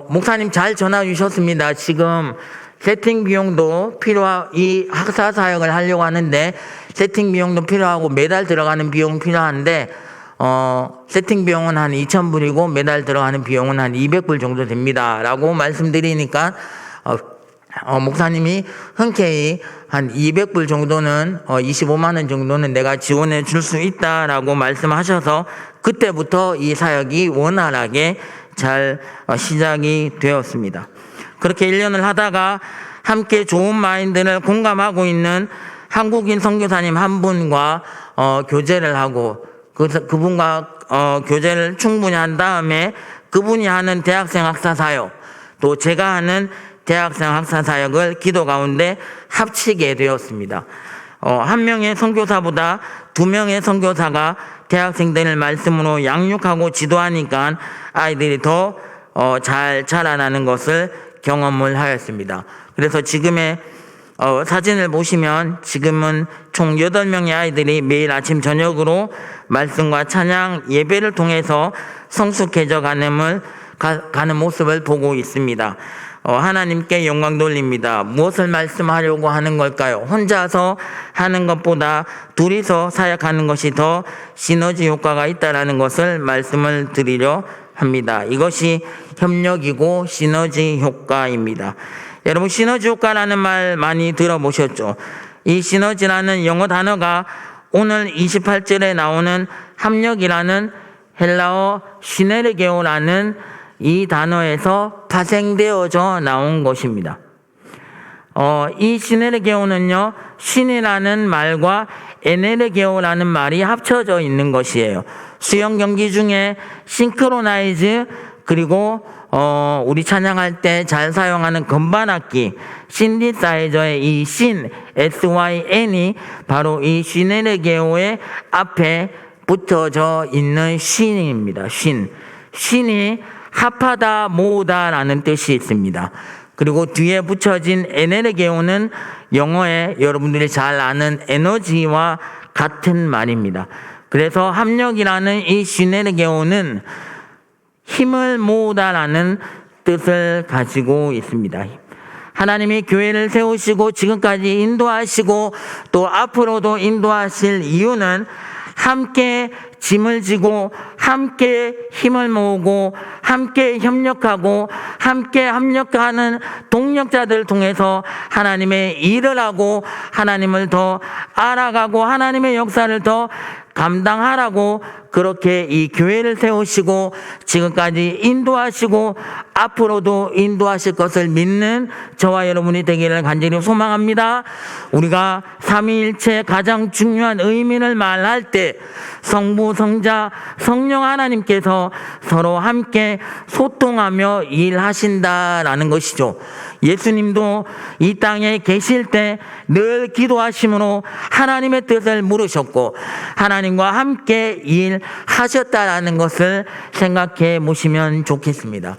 목사님 잘 전화 주셨습니다. 지금 세팅 비용도 이 학사 사역을 하려고 하는데 세팅 비용도 필요하고 매달 들어가는 비용 필요한데 세팅 비용은 한 2,000불이고 매달 들어가는 비용은 한 200불 정도 됩니다라고 말씀드리니까 목사님이 흔쾌히 한 200불 정도는 25만 원 정도는 내가 지원해 줄 수 있다라고 말씀하셔서 그때부터 이 사역이 원활하게 잘 시작이 되었습니다. 그렇게 1년을 하다가 함께 좋은 마인드를 공감하고 있는 한국인 선교사님 한 분과 교제를 하고 그분과 교제를 충분히 한 다음에 그분이 하는 대학생 학사 사역 또 제가 하는 대학생 학사 사역을 기도 가운데 합치게 되었습니다. 한 명의 선교사보다 두 명의 선교사가 대학생들을 말씀으로 양육하고 지도하니까 아이들이 더 잘 자라나는 것을 경험을 하였습니다. 그래서 지금의 사진을 보시면 지금은 총 8명의 아이들이 매일 아침 저녁으로 말씀과 찬양 예배를 통해서 성숙해져 가는 모습을 보고 있습니다. 하나님께 영광 돌립니다. 무엇을 말씀하려고 하는 걸까요? 혼자서 하는 것보다 둘이서 사역하는 것이 더 시너지 효과가 있다는 것을 말씀을 드리려 합니다. 이것이 협력이고 시너지 효과입니다. 여러분 시너지 효과라는 말 많이 들어보셨죠? 이 시너지라는 영어 단어가 오늘 28절에 나오는 합력이라는 헬라어 시네르게오라는 이 단어에서 파생되어져 나온 것입니다. 이 시네르게오는요, 신이라는 말과 에네르게오라는 말이 합쳐져 있는 것이에요. 수영 경기 중에 싱크로나이즈 그리고 우리 찬양할 때 잘 사용하는 건반악기 신디사이저의 이 신 SYN이 바로 이 시네르게오의 앞에 붙어져 있는 신입니다. 신이 합하다 모으다라는 뜻이 있습니다. 그리고 뒤에 붙여진 에네르게오는 영어에 여러분들이 잘 아는 에너지와 같은 말입니다. 그래서 합력이라는 이 시네르게오는 힘을 모으다라는 뜻을 가지고 있습니다. 하나님이 교회를 세우시고 지금까지 인도하시고 또 앞으로도 인도하실 이유는 함께 짐을 지고 함께 힘을 모으고 함께 협력하고 함께 합력하는 동력자들을 통해서 하나님의 일을 하고 하나님을 더 알아가고 하나님의 역사를 더 감당하라고 그렇게 이 교회를 세우시고 지금까지 인도하시고 앞으로도 인도하실 것을 믿는 저와 여러분이 되기를 간절히 소망합니다. 우리가 삼위일체 가장 중요한 의미를 말할 때 성부, 성자, 성령 하나님께서 서로 함께 소통하며 일하신다라는 것이죠. 예수님도 이 땅에 계실 때 늘 기도하심으로 하나님의 뜻을 물으셨고 하나님과 함께 일하셨다라는 것을 생각해 보시면 좋겠습니다.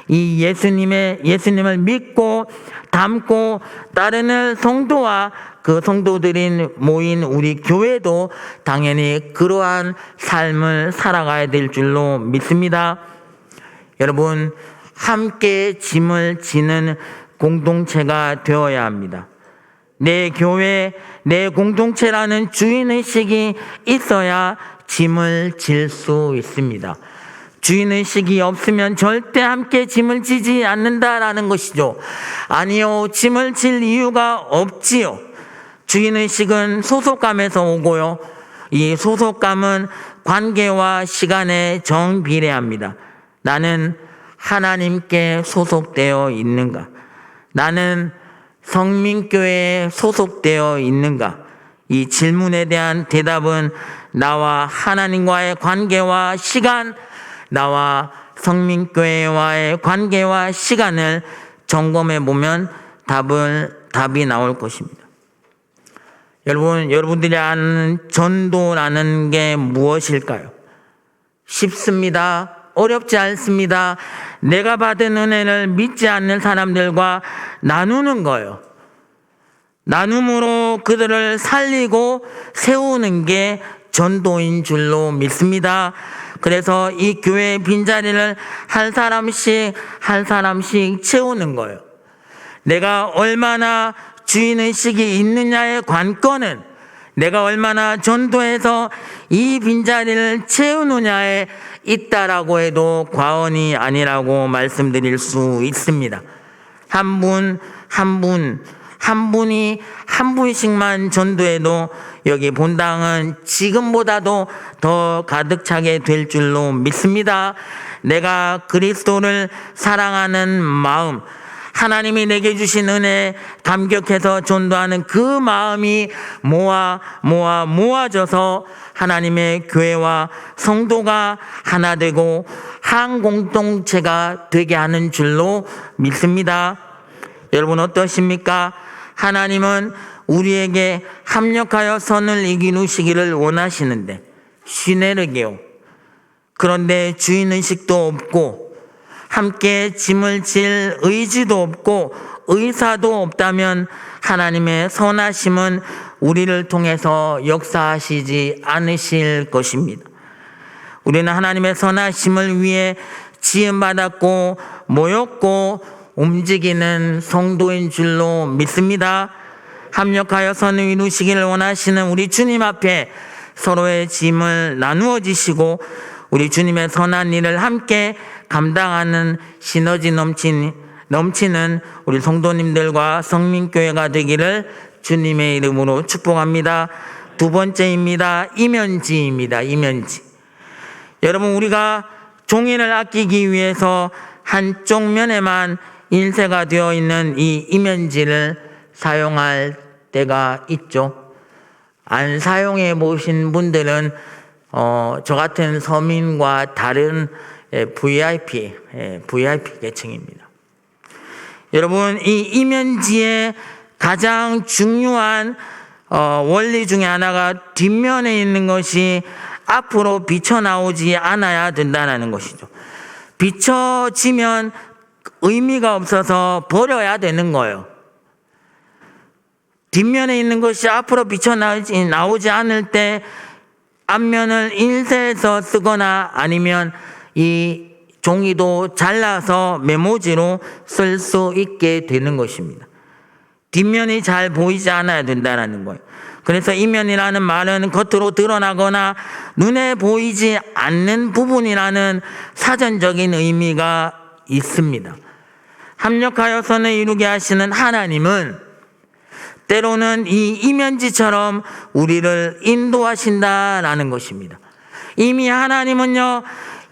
이 예수님을 믿고 닮고 따르는 성도와 그 성도들인 모인 우리 교회도 당연히 그러한 삶을 살아가야 될 줄로 믿습니다. 여러분, 함께 짐을 지는 공동체가 되어야 합니다. 내 교회, 내 공동체라는 주인의식이 있어야 짐을 질 수 있습니다. 주인의식이 없으면 절대 함께 짐을 지지 않는다라는 것이죠. 아니요, 짐을 질 이유가 없지요. 주인의식은 소속감에서 오고요. 이 소속감은 관계와 시간에 정비례합니다. 나는 하나님께 소속되어 있는가? 나는 성민교회에 소속되어 있는가? 이 질문에 대한 대답은 나와 하나님과의 관계와 시간, 나와 성민교회와의 관계와 시간을 점검해 보면 답이 나올 것입니다. 여러분들이 아는 전도라는 게 무엇일까요? 쉽습니다. 어렵지 않습니다. 내가 받은 은혜를 믿지 않는 사람들과 나누는 거예요. 나눔으로 그들을 살리고 세우는 게 전도인 줄로 믿습니다. 그래서 이 교회의 빈자리를 한 사람씩 채우는 거예요. 내가 얼마나 주인의식이 있느냐의 관건은 내가 얼마나 전도해서 이 빈자리를 채우느냐에 있다라고 해도 과언이 아니라고 말씀드릴 수 있습니다. 한 분이 한 분씩만 전도해도 여기 본당은 지금보다도 더 가득 차게 될 줄로 믿습니다. 내가 그리스도를 사랑하는 마음, 하나님이 내게 주신 은혜에 감격해서 전도하는 그 마음이 모아져서 하나님의 교회와 성도가 하나 되고 한 공동체가 되게 하는 줄로 믿습니다. 여러분 어떠십니까? 하나님은 우리에게 합력하여 선을 이루시기를 원하시는데 시네르게요. 그런데 주인의식도 없고 함께 짐을 질 의지도 없고 의사도 없다면 하나님의 선하심은 우리를 통해서 역사하시지 않으실 것입니다. 우리는 하나님의 선하심을 위해 지음받았고 모였고 움직이는 성도인 줄로 믿습니다. 합력하여 선을 이루시기를 원하시는 우리 주님 앞에 서로의 짐을 나누어 지시고 우리 주님의 선한 일을 함께 감당하는 시너지 넘치는 우리 성도님들과 성민교회가 되기를 주님의 이름으로 축복합니다. 두 번째입니다. 이면지입니다. 이면지. 여러분 우리가 종이를 아끼기 위해서 한쪽 면에만 인쇄가 되어 있는 이 이면지를 사용할 때가 있죠. 안 사용해 보신 분들은 저 같은 서민과 다른 VIP 계층입니다. 여러분 이 이면지의 가장 중요한 원리 중에 하나가 뒷면에 있는 것이 앞으로 비쳐나오지 않아야 된다는 것이죠. 비춰지면 의미가 없어서 버려야 되는 거예요. 뒷면에 있는 것이 앞으로 비쳐나오지 않을 때 앞면을 인쇄해서 쓰거나 아니면 이 종이도 잘라서 메모지로 쓸 수 있게 되는 것입니다. 뒷면이 잘 보이지 않아야 된다는 거예요. 그래서 이면이라는 말은 겉으로 드러나거나 눈에 보이지 않는 부분이라는 사전적인 의미가 있습니다. 합력하여 선을 이루게 하시는 하나님은 때로는 이 이면지처럼 우리를 인도하신다라는 것입니다. 이미 하나님은요,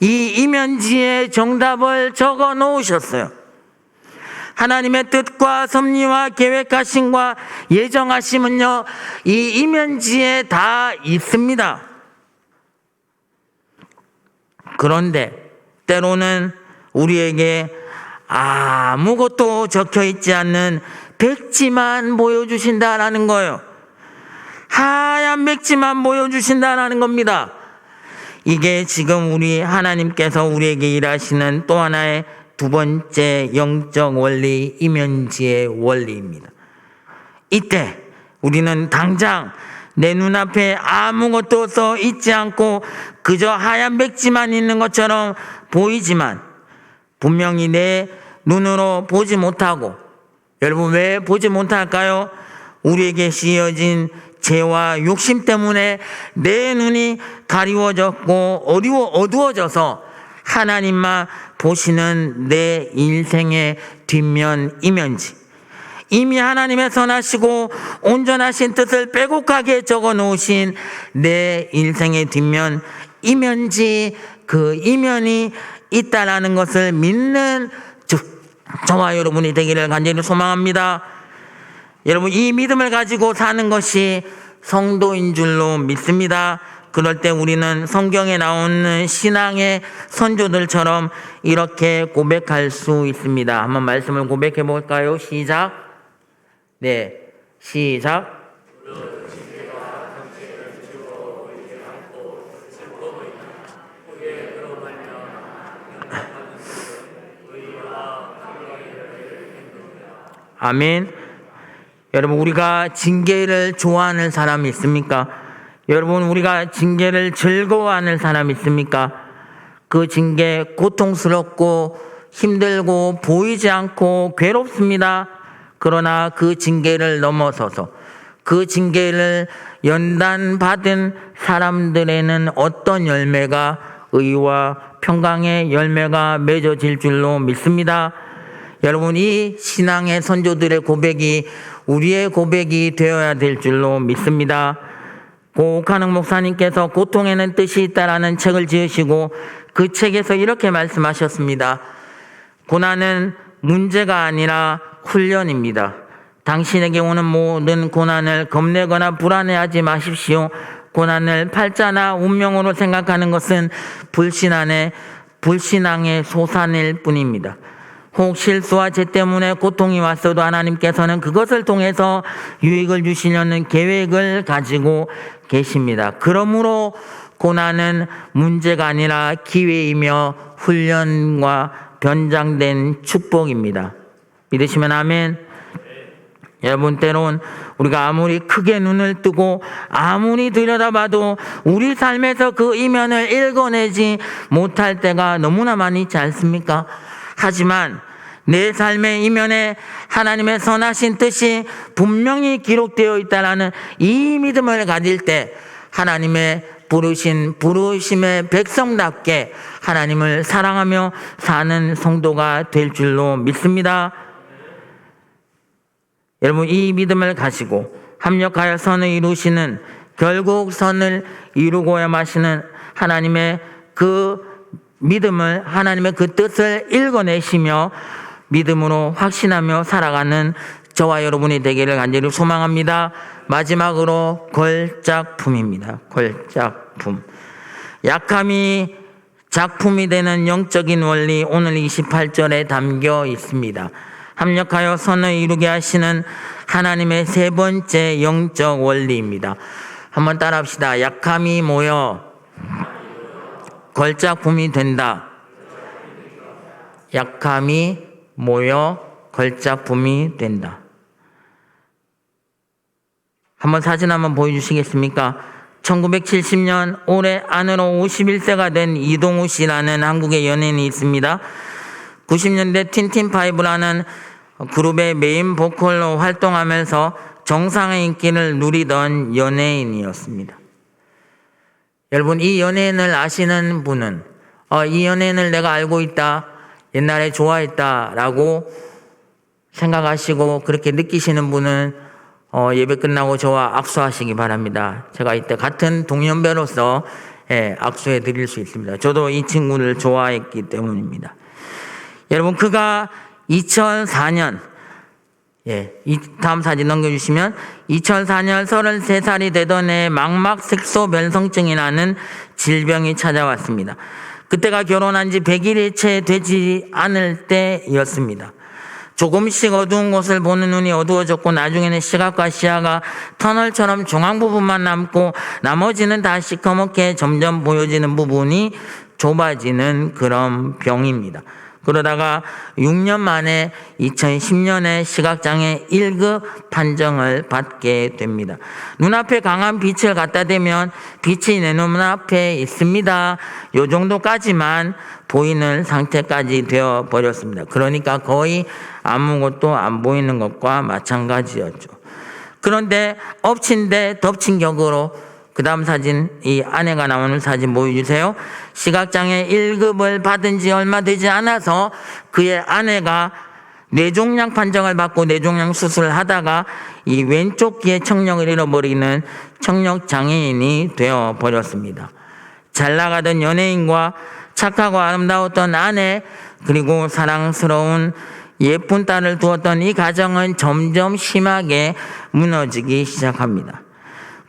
이 이면지에 정답을 적어 놓으셨어요. 하나님의 뜻과 섭리와 계획하심과 예정하심은요, 이 이면지에 다 있습니다. 그런데 때로는 우리에게 아무것도 적혀 있지 않는 백지만 보여주신다라는 거예요. 하얀 백지만 보여주신다라는 겁니다. 이게 지금 우리 하나님께서 우리에게 일하시는 또 하나의 두 번째 영적 원리, 이면지의 원리입니다. 이때 우리는 당장 내 눈앞에 아무것도 써 있지 않고 그저 하얀 백지만 있는 것처럼 보이지만 분명히 내 눈으로 보지 못하고, 여러분 왜 보지 못할까요? 우리에게 씌어진 죄와 욕심 때문에 내 눈이 가리워졌고 어두워져서 하나님만 보시는 내 인생의 뒷면 이면지, 이미 하나님의 선하시고 온전하신 뜻을 빼곡하게 적어 놓으신 내 인생의 뒷면 이면지, 그 이면이 있다라는 것을 믿는 저와 여러분이 되기를 간절히 소망합니다. 여러분 이 믿음을 가지고 사는 것이 성도인 줄로 믿습니다. 그럴 때 우리는 성경에 나오는 신앙의 선조들처럼 이렇게 고백할 수 있습니다. 한번 말씀을 고백해 볼까요? 시작. 네, 시작. 아멘. 여러분 우리가 징계를 좋아하는 사람이 있습니까? 여러분 우리가 징계를 즐거워하는 사람이 있습니까? 그 징계 고통스럽고 힘들고 보이지 않고 괴롭습니다. 그러나 그 징계를 넘어서서 그 징계를 연단받은 사람들에는 어떤 열매가 의와 평강의 열매가 맺어질 줄로 믿습니다. 여러분, 이 신앙의 선조들의 고백이 우리의 고백이 되어야 될 줄로 믿습니다. 고 옥한흥 목사님께서 고통에는 뜻이 있다라는 책을 지으시고 그 책에서 이렇게 말씀하셨습니다. 고난은 문제가 아니라 훈련입니다. 당신에게 오는 모든 고난을 겁내거나 불안해하지 마십시오. 고난을 팔자나 운명으로 생각하는 것은 불신앙의 소산일 뿐입니다. 혹 실수와 죄 때문에 고통이 왔어도 하나님께서는 그것을 통해서 유익을 주시려는 계획을 가지고 계십니다. 그러므로 고난은 문제가 아니라 기회이며 훈련과 변장된 축복입니다. 믿으시면 아멘. 여러분, 때론 우리가 아무리 크게 눈을 뜨고 아무리 들여다봐도 우리 삶에서 그 이면을 읽어내지 못할 때가 너무나 많이 있지 않습니까? 하지만 내 삶의 이면에 하나님의 선하신 뜻이 분명히 기록되어 있다는 이 믿음을 가질 때 하나님의 부르심의 백성답게 하나님을 사랑하며 사는 성도가 될 줄로 믿습니다. 여러분, 이 믿음을 가지고 합력하여 선을 이루시는, 결국 선을 이루고야 마시는 하나님의 그 믿음을, 하나님의 그 뜻을 읽어내시며 믿음으로 확신하며 살아가는 저와 여러분이 되기를 간절히 소망합니다. 마지막으로 걸작품입니다. 걸작품. 약함이 작품이 되는 영적인 원리, 오늘 28절에 담겨 있습니다. 합력하여 선을 이루게 하시는 하나님의 세 번째 영적 원리입니다. 한번 따라합시다. 약함이 모여 걸작품이 된다. 약함이 모여 걸작품이 된다. 한번 사진 한번 보여주시겠습니까? 1970년 올해 안으로 51세가 된 이동우 씨라는 한국의 연예인이 있습니다. 90년대 틴틴파이브라는 그룹의 메인 보컬로 활동하면서 정상의 인기를 누리던 연예인이었습니다. 여러분, 이 연예인을 아시는 분은 이 연예인을 내가 알고 있다, 옛날에 좋아했다라고 생각하시고 그렇게 느끼시는 분은 예배 끝나고 저와 악수하시기 바랍니다. 제가 이때 같은 동년배로서 악수해 드릴 수 있습니다. 저도 이 친구를 좋아했기 때문입니다. 여러분, 그가 2004년, 다음 사진 넘겨주시면 2004년 33살이 되던 해 망막색소변성증이라는 질병이 찾아왔습니다. 그때가 결혼한 지 100일이 채 되지 않을 때였습니다. 조금씩 어두운 곳을 보는 눈이 어두워졌고 나중에는 시각과 시야가 터널처럼 중앙 부분만 남고 나머지는 다 시커멓게 점점 보여지는 부분이 좁아지는 그런 병입니다. 그러다가 6년 만에 2010년에 시각장애 1급 판정을 받게 됩니다. 눈앞에 강한 빛을 갖다 대면 빛이 내 눈앞에 있습니다. 요 정도까지만 보이는 상태까지 되어 버렸습니다. 그러니까 거의 아무것도 안 보이는 것과 마찬가지였죠. 그런데 엎친 데 덮친 격으로 그 다음 사진, 이 아내가 나오는 사진 보여주세요. 시각장애 1급을 받은 지 얼마 되지 않아서 그의 아내가 뇌종양 판정을 받고 뇌종양 수술을 하다가 이 왼쪽 귀의 청력을 잃어버리는 청력장애인이 되어버렸습니다. 잘 나가던 연예인과 착하고 아름다웠던 아내, 그리고 사랑스러운 예쁜 딸을 두었던 이 가정은 점점 심하게 무너지기 시작합니다.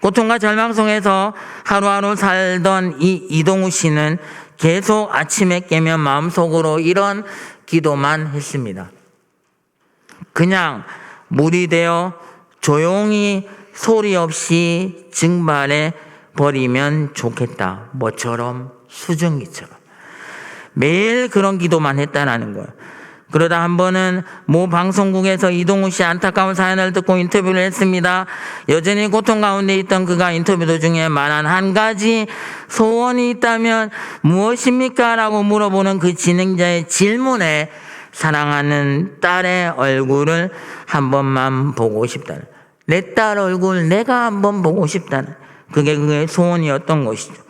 고통과 절망 속에서 하루하루 살던 이 이동우 씨는 계속 아침에 깨면 마음속으로 이런 기도만 했습니다. 그냥 물이 되어 조용히 소리 없이 증발해 버리면 좋겠다. 뭐처럼 수증기처럼. 매일 그런 기도만 했다라는 거예요. 그러다 한 번은 모 방송국에서 이동우 씨 안타까운 사연을 듣고 인터뷰를 했습니다. 여전히 고통 가운데 있던 그가 인터뷰 도중에 말한 한 가지 소원이 있다면 무엇입니까? 라고 물어보는 그 진행자의 질문에 사랑하는 딸의 얼굴을 한 번만 보고 싶다. 내 딸 얼굴 내가 한번 보고 싶다는 그게 그의 소원이었던 것이죠.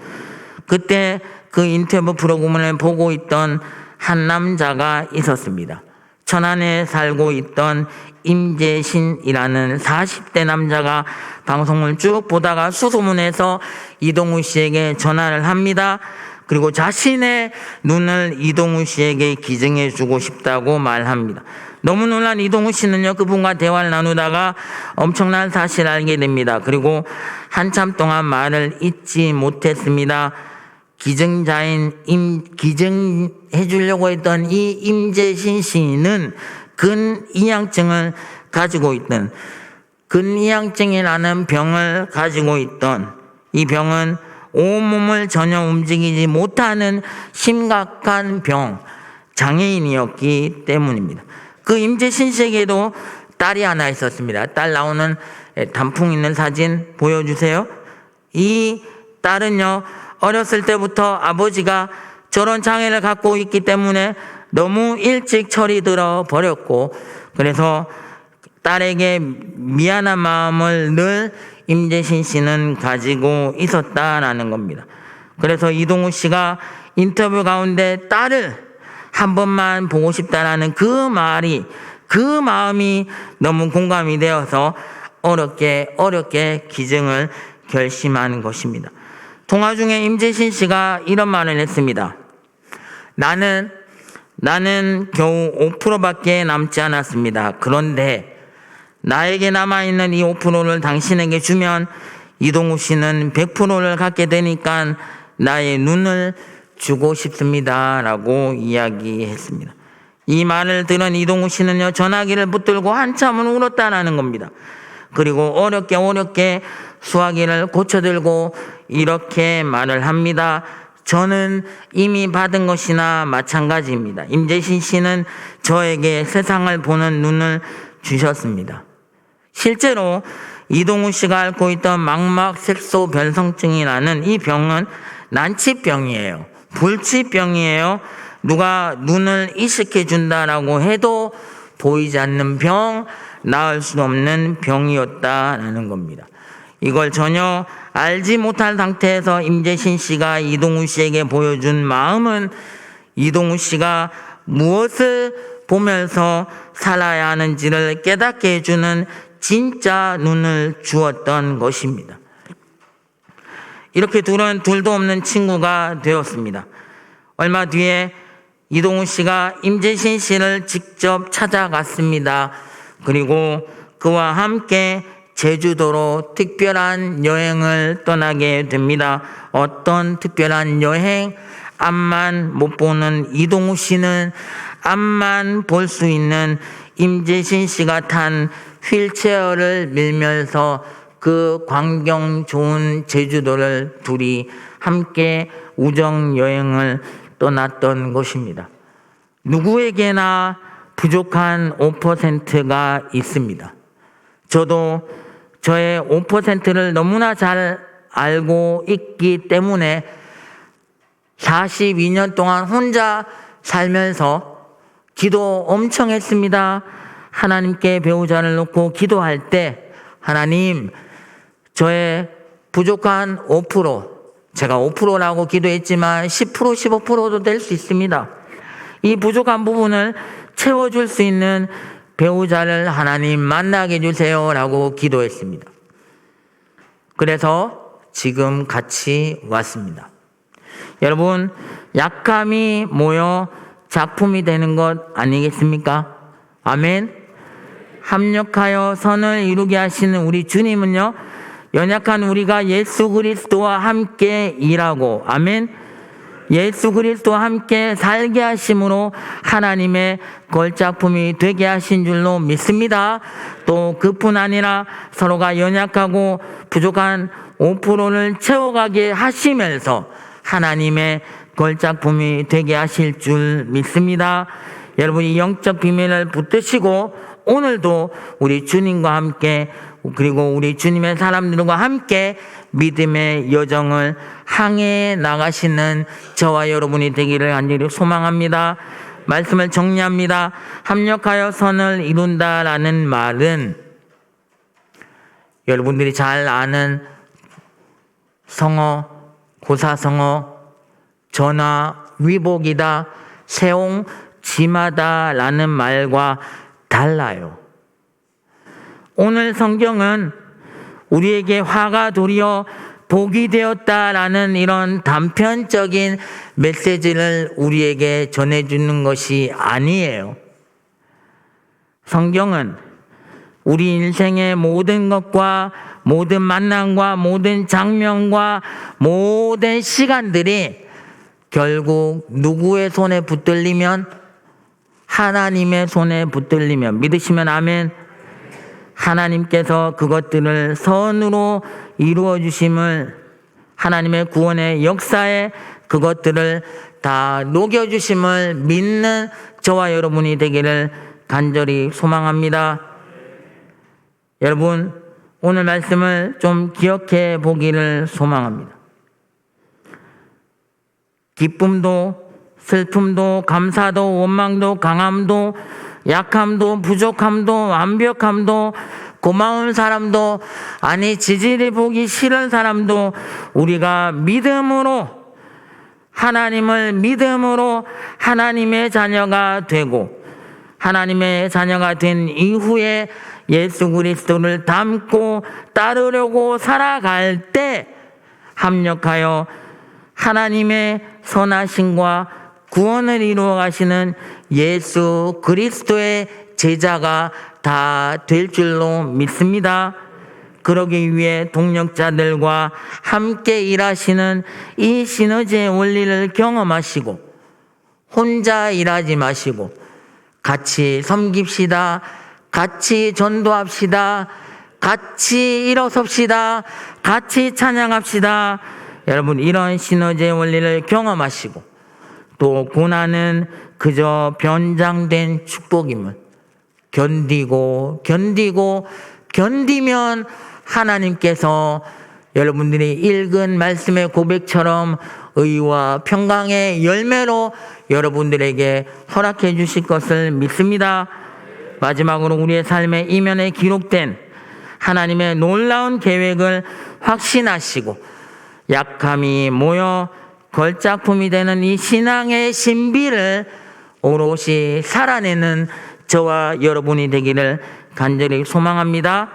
그때 그 인터뷰 프로그램을 보고 있던 한 남자가 있었습니다. 천안에 살고 있던 임재신이라는 40대 남자가 방송을 쭉 보다가 수소문해서 이동우 씨에게 전화를 합니다. 그리고 자신의 눈을 이동우 씨에게 기증해 주고 싶다고 말합니다. 너무 놀란 이동우 씨는요, 그분과 대화를 나누다가 엄청난 사실을 알게 됩니다. 그리고 한참 동안 말을 잇지 못했습니다. 기증해 주려고 했던 이 임재신 씨는 근이양증을 가지고 있던, 근이양증이라는 병을 가지고 있던, 이 병은 온몸을 전혀 움직이지 못하는 심각한 병, 장애인이었기 때문입니다. 그 임재신 씨에게도 딸이 하나 있었습니다. 딸 나오는 단풍 있는 사진 보여주세요. 이 딸은요, 어렸을 때부터 아버지가 저런 장애를 갖고 있기 때문에 너무 일찍 철이 들어 버렸고, 그래서 딸에게 미안한 마음을 늘 임재신 씨는 가지고 있었다라는 겁니다. 그래서 이동우 씨가 인터뷰 가운데 딸을 한 번만 보고 싶다라는 그 말이, 그 마음이 너무 공감이 되어서 어렵게 기증을 결심한 것입니다. 통화 중에 임재신 씨가 이런 말을 했습니다. 나는 겨우 5%밖에 남지 않았습니다. 그런데 나에게 남아있는 이 5%를 당신에게 주면 이동우 씨는 100%를 갖게 되니까 나의 눈을 주고 싶습니다. 라고 이야기했습니다. 이 말을 들은 이동우 씨는요, 전화기를 붙들고 한참을 울었다라는 겁니다. 그리고 어렵게 수화기를 고쳐들고 이렇게 말을 합니다. 저는 이미 받은 것이나 마찬가지입니다. 임재신 씨는 저에게 세상을 보는 눈을 주셨습니다. 실제로 이동우 씨가 앓고 있던 망막색소 변성증이라는 이 병은 난치병이에요. 불치병이에요. 누가 눈을 이식해 준다라고 해도 보이지 않는 병, 나을 수 없는 병이었다라는 겁니다. 이걸 전혀 알지 못한 상태에서 임재신 씨가 이동우 씨에게 보여준 마음은 이동우 씨가 무엇을 보면서 살아야 하는지를 깨닫게 해주는 진짜 눈을 주었던 것입니다. 이렇게 둘도 없는 친구가 되었습니다. 얼마 뒤에 이동우 씨가 임재신 씨를 직접 찾아갔습니다. 그리고 그와 함께 제주도로 특별한 여행을 떠나게 됩니다. 어떤 특별한 여행? 앞만 못 보는 이동우 씨는 앞만 볼 수 있는 임재신 씨가 탄 휠체어를 밀면서 그 광경 좋은 제주도를 둘이 함께 우정 여행을 떠났던 것입니다. 누구에게나 부족한 5%가 있습니다. 저도 저의 5%를 너무나 잘 알고 있기 때문에 42년 동안 혼자 살면서 기도 엄청 했습니다. 하나님께 배우자를 놓고 기도할 때 하나님, 저의 부족한 5%, 제가 5%라고 기도했지만 10%, 15%도 될 수 있습니다. 이 부족한 부분을 채워줄 수 있는 배우자를 하나님 만나게 해주세요 라고 기도했습니다. 그래서 지금 같이 왔습니다. 여러분, 약함이 모여 작품이 되는 것 아니겠습니까? 아멘. 합력하여 선을 이루게 하시는 우리 주님은요, 연약한 우리가 예수 그리스도와 함께 일하고, 아멘, 예수 그리스도와 함께 살게 하심으로 하나님의 걸작품이 되게 하신 줄로 믿습니다. 또 그뿐 아니라 서로가 연약하고 부족한 5%를 채워가게 하시면서 하나님의 걸작품이 되게 하실 줄 믿습니다. 여러분이 영적 비밀을 붙드시고 오늘도 우리 주님과 함께, 그리고 우리 주님의 사람들과 함께 믿음의 여정을 항해 나가시는 저와 여러분이 되기를 간절히 소망합니다. 말씀을 정리합니다. 합력하여 선을 이룬다라는 말은 여러분들이 잘 아는 성어, 고사성어, 전화, 위복이다, 세옹, 지마다라는 말과 달라요. 오늘 성경은 우리에게 화가 도리어 복이 되었다라는 이런 단편적인 메시지를 우리에게 전해주는 것이 아니에요. 성경은 우리 인생의 모든 것과 모든 만남과 모든 장면과 모든 시간들이 결국 누구의 손에 붙들리면? 하나님의 손에 붙들리면, 믿으시면 아멘. 하나님께서 그것들을 선으로 이루어 주심을, 하나님의 구원의 역사에 그것들을 다 녹여 주심을 믿는 저와 여러분이 되기를 간절히 소망합니다. 여러분, 오늘 말씀을 좀 기억해 보기를 소망합니다. 기쁨도 슬픔도 감사도 원망도 강함도 약함도 부족함도 완벽함도 고마운 사람도 아니 지질이 보기 싫은 사람도 우리가 믿음으로 하나님을 믿음으로 하나님의 자녀가 되고 하나님의 자녀가 된 이후에 예수 그리스도를 닮고 따르려고 살아갈 때 합력하여 하나님의 선하심과 구원을 이루어 가시는 예수 그리스도의 제자가 다 될 줄로 믿습니다. 그러기 위해 동력자들과 함께 일하시는 이 시너지의 원리를 경험하시고 혼자 일하지 마시고 같이 섬깁시다. 같이 전도합시다. 같이 일어섭시다. 같이 찬양합시다. 여러분, 이런 시너지의 원리를 경험하시고 또 고난은 그저 변장된 축복임을 견디면 하나님께서 여러분들이 읽은 말씀의 고백처럼 의와 평강의 열매로 여러분들에게 허락해 주실 것을 믿습니다. 마지막으로 우리의 삶의 이면에 기록된 하나님의 놀라운 계획을 확신하시고 약함이 모여 걸작품이 되는 이 신앙의 신비를 오롯이 살아내는 저와 여러분이 되기를 간절히 소망합니다.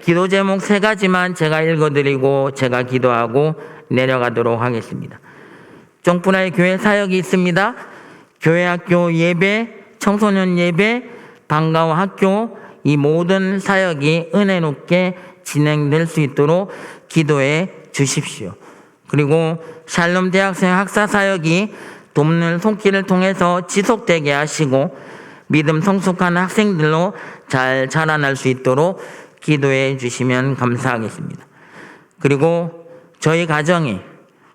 기도 제목 3가지만 제가 읽어드리고 제가 기도하고 내려가도록 하겠습니다. 정분하의 교회 사역이 있습니다. 교회 학교 예배, 청소년 예배, 방과후 학교 이 모든 사역이 은혜롭게 진행될 수 있도록 기도해 주십시오. 그리고 샬롬 대학생 학사 사역이 돕는 손길을 통해서 지속되게 하시고 믿음 성숙한 학생들로 잘 자라날 수 있도록 기도해 주시면 감사하겠습니다. 그리고 저희 가정이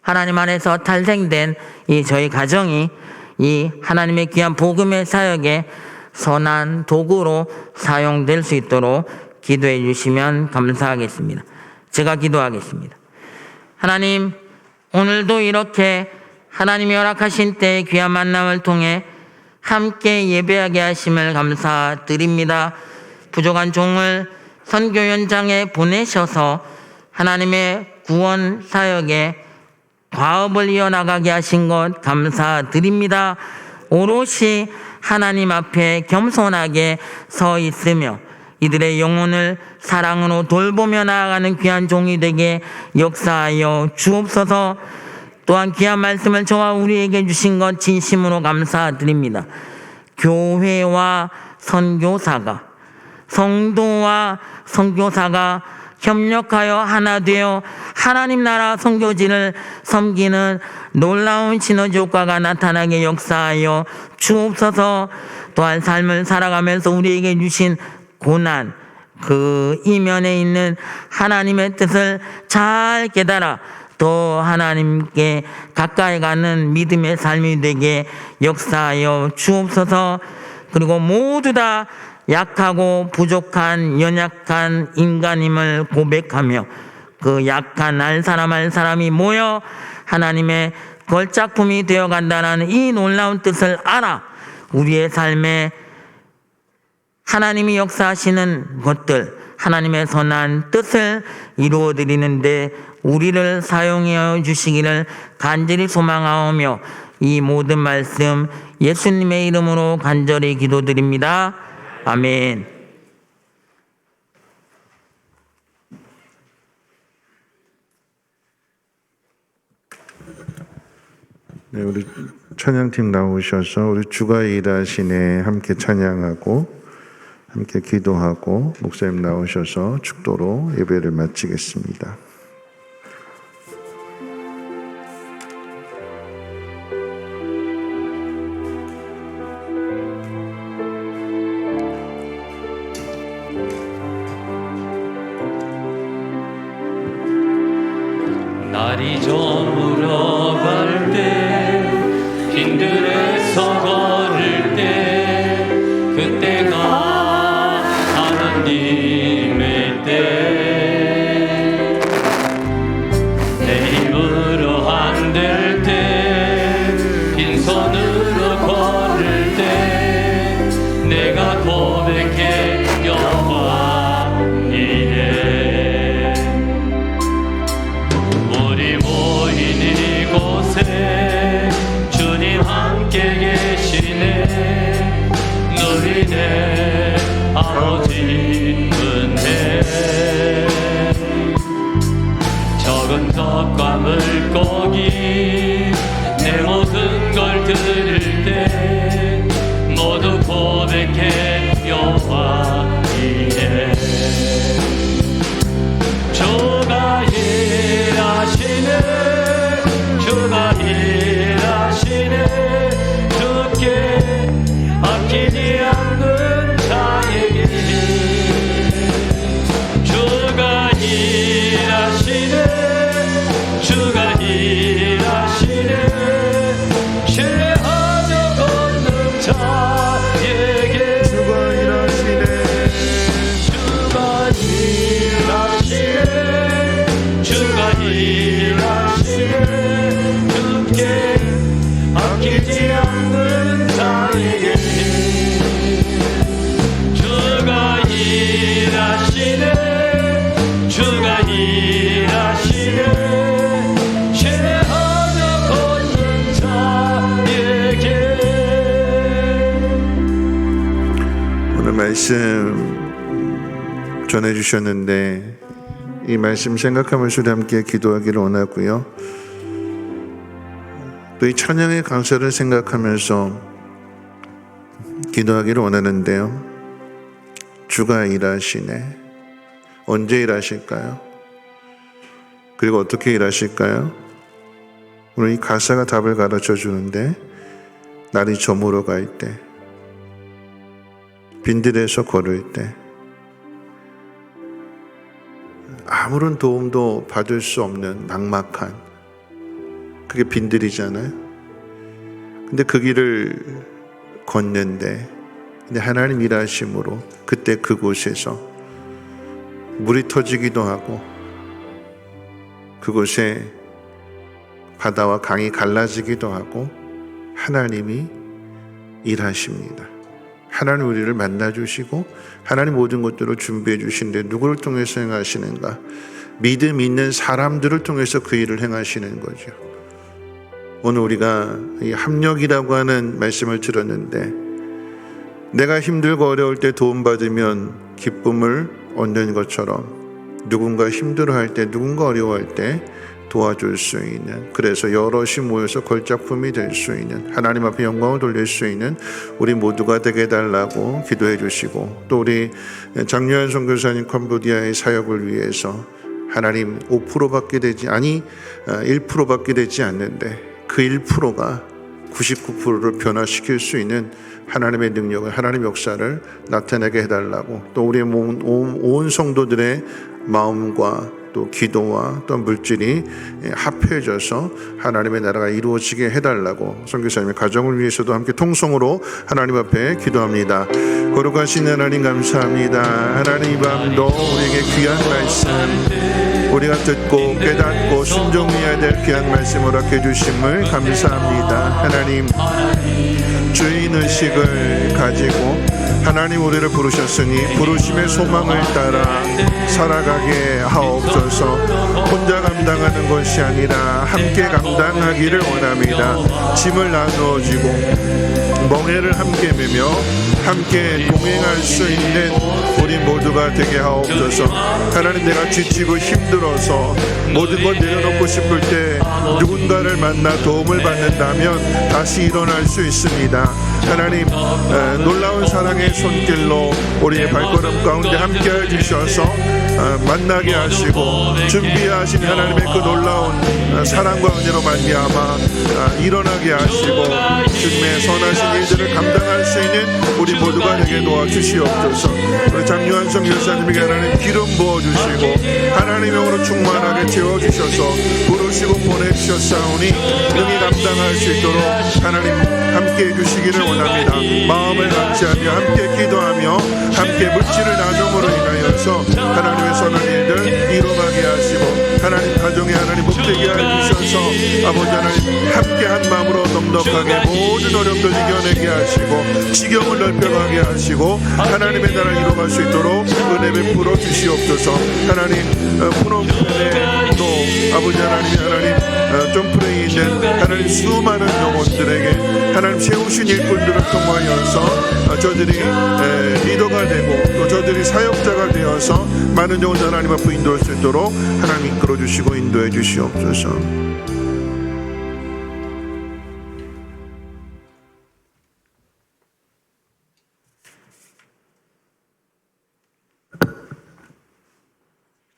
하나님 안에서 탄생된 이 저희 가정이 이 하나님의 귀한 복음의 사역에 선한 도구로 사용될 수 있도록 기도해 주시면 감사하겠습니다. 제가 기도하겠습니다. 하나님, 오늘도 이렇게 하나님이 허락하신 때의 귀한 만남을 통해 함께 예배하게 하심을 감사드립니다. 부족한 종을 선교 현장에 보내셔서 하나님의 구원 사역에 과업을 이어나가게 하신 것 감사드립니다. 오롯이 하나님 앞에 겸손하게 서 있으며 이들의 영혼을 사랑으로 돌보며 나아가는 귀한 종이 되게 역사하여 주옵소서. 또한 귀한 말씀을 저와 우리에게 주신 것 진심으로 감사드립니다. 교회와 선교사가, 성도와 선교사가 협력하여 하나 되어 하나님 나라 선교지를 섬기는 놀라운 시너지 효과가 나타나게 역사하여 주옵소서. 또한 삶을 살아가면서 우리에게 주신 고난, 그 이면에 있는 하나님의 뜻을 잘 깨달아 더 하나님께 가까이 가는 믿음의 삶이 되게 역사하여 주옵소서. 그리고 모두 다 약하고 부족한 연약한 인간임을 고백하며 그 약한 알 사람이 모여 하나님의 걸작품이 되어간다는 이 놀라운 뜻을 알아 우리의 삶에 하나님이 역사하시는 것들, 하나님의 선한 뜻을 이루어 드리는데 우리를 사용하여 주시기를 간절히 소망하오며 이 모든 말씀 예수님의 이름으로 간절히 기도드립니다. 아멘. 네, 우리 찬양팀 나오셔서 우리 주가 일하시네 함께 찬양하고 함께 기도하고 목사님 나오셔서 축도로 예배를 마치겠습니다. 날이 저물어갈 때 빈들에서 걸을 때 그때가 하나님의 때 내 힘으로 안 될 때 빈손으로 걸을 때 내가 고백해 여호와 이래 우리 모인 이곳에 주님 함께 계시네 누리네 아버지 은혜 적은 떡과 물고기 내 모든 걸 드릴 때 모두 고백해 여호와 이래 주가 일하시네 주가 일하시네 주께 아끼지 않는 자에게 주가 일하시네 주가 일하시네 신뢰하며 걷는 자에게 주가 일하시네 주가 일하시네 주가 일하시네 주께 아끼지 않는 자에게 주가 일하시네 주가 일하시네 신뢰하며 걷는 자에게 오늘 말씀 전해주셨는데 이 말씀 생각하면서 우리 함께 기도하기를 원하고요. 또 이 찬양의 강사를 생각하면서 기도하기를 원하는데요. 주가 일하시네. 언제 일하실까요? 그리고 어떻게 일하실까요? 오늘 이 가사가 답을 가르쳐 주는데 날이 저물어 갈 때, 빈들에서 걸을 때, 아무런 도움도 받을 수 없는 막막한 그게 빈들이잖아요. 근데 그 길을 걷는데 근데 하나님 일하심으로 그때 그곳에서 물이 터지기도 하고 그곳에 바다와 강이 갈라지기도 하고 하나님이 일하십니다. 하나님 우리를 만나주시고 하나님 모든 것들을 준비해 주시는데 누구를 통해서 행하시는가? 믿음 있는 사람들을 통해서 그 일을 행하시는 거죠. 오늘 우리가 이 합력이라고 하는 말씀을 들었는데 내가 힘들고 어려울 때 도움받으면 기쁨을 얻는 것처럼 누군가 힘들어할 때 누군가 어려워할 때 도와줄 수 있는, 그래서 여럿이 모여서 걸작품이 될 수 있는, 하나님 앞에 영광을 돌릴 수 있는 우리 모두가 되게 해달라고 기도해 주시고, 또 우리 장유한 선교사님 캄보디아의 사역을 위해서 하나님 5%밖에 되지 1%밖에 되지 않는데 그 1%가 99%를 변화시킬 수 있는 하나님의 능력을, 하나님의 역사를 나타내게 해달라고, 또 우리의 온 성도들의 마음과 또 기도와 또 물질이 합해져서 하나님의 나라가 이루어지게 해달라고 선교사님의 가정을 위해서도 함께 통성으로 하나님 앞에 기도합니다. 거룩하신 하나님 감사합니다. 하나님 이 밤도 우리에게 귀한 말씀, 우리가 듣고 깨닫고 순종해야 될 귀한 말씀을 허락해 주심을 감사합니다. 하나님 주인의식을 가지고 하나님 우리를 부르셨으니 부르심의 소망을 따라 살아가게 하옵소서. 혼자 감당하는 것이 아니라 함께 감당하기를 원합니다. 짐을 나누어 지고 멍에를 함께 메며 함께 동행할 수 있는 우리 모두가 되게 하옵소서. 하나님, 내가 지치고 힘들어서 모든 걸 내려놓고 싶을 때 누군가를 만나 도움을 받는다면 다시 일어날 수 있습니다. 하나님, 놀라운 사랑의 손길로 우리의 발걸음 가운데 함께해 주셔서 만나게 하시고 준비하신 하나님의 그 놀라운 사랑과 은혜로 말미암아 일어나게 하시고 주님의 선하신 일들을 감당할 수 있는 우리 모두가 되게 도와주시옵소서. 우리 장유한성 여사님에게 하나님 기름 부어주시고 하나님의 영으로 충만하게 채워주셔서 부르시고 보내주셨사오니 능히 감당할 수 있도록 하나님 함께해 주시기를 원합니다. 마음을 같이하며 함께 기도하며 함께 물질을 나눔으로 인하여서 하나님의 선한 일들 이루어가게 하시고 하나님 가정에 하나님 복되게 해주셔서 아버지 하나님 함께 한 마음으로 넉넉하게 모든 어려움들 이겨내게 하시고 지경을 넓혀가게 하시고 하나님의 나라를 이루어갈 수 있도록 은혜 베풀어 주시옵소서. 하나님 푸놈편에 또 아버지 하나님 점프에 있는 하나님 수많은 영혼들에게 하나님 세우신 일꾼들을 통하여서 저들이 리더가 되고 또 저들이 사역자가 되어서 많은 영혼들 하나님 앞에 인도할 수 있도록 하나님 이끌어 주시고 인도해 주시옵소서.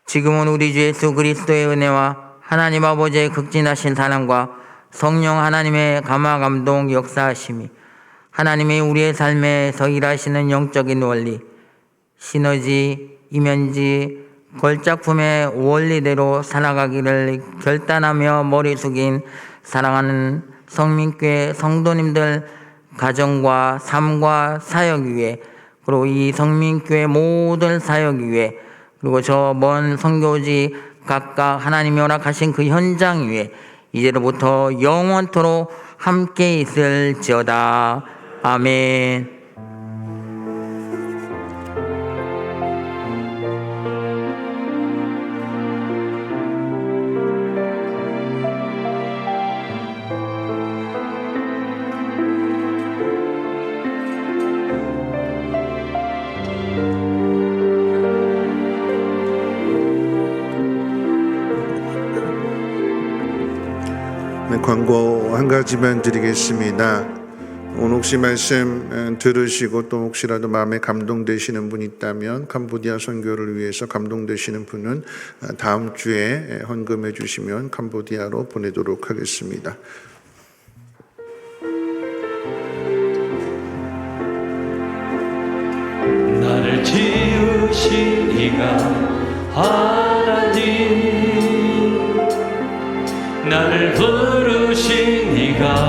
지금은 우리 주 예수 그리스도의 은혜와 하나님 아버지의 극진하신 사랑과 성령 하나님의 감화 감동 역사하심이 하나님이 우리의 삶에서 일하시는 영적인 원리, 시너지, 이면지, 걸작품의 원리대로 살아가기를 결단하며 머리 숙인 사랑하는 성민교회 성도님들 가정과 삶과 사역 위에, 그리고 이 성민교회 모든 사역 위에, 그리고 저 먼 선교지 각각 하나님이 허락하신 그 현장 위에 이제로부터 영원토록 함께 있을지어다. 아멘. 광고 한 가지만 드리겠습니다. 오늘 혹시 말씀 들으시고 또 혹시라도 마음에 감동되시는 분이 있다면 캄보디아 선교를 위해서 감동되시는 분은 다음 주에 헌금해 주시면 캄보디아로 보내도록 하겠습니다. 나를 지으신 이가 하나님, 나를 부르신 이가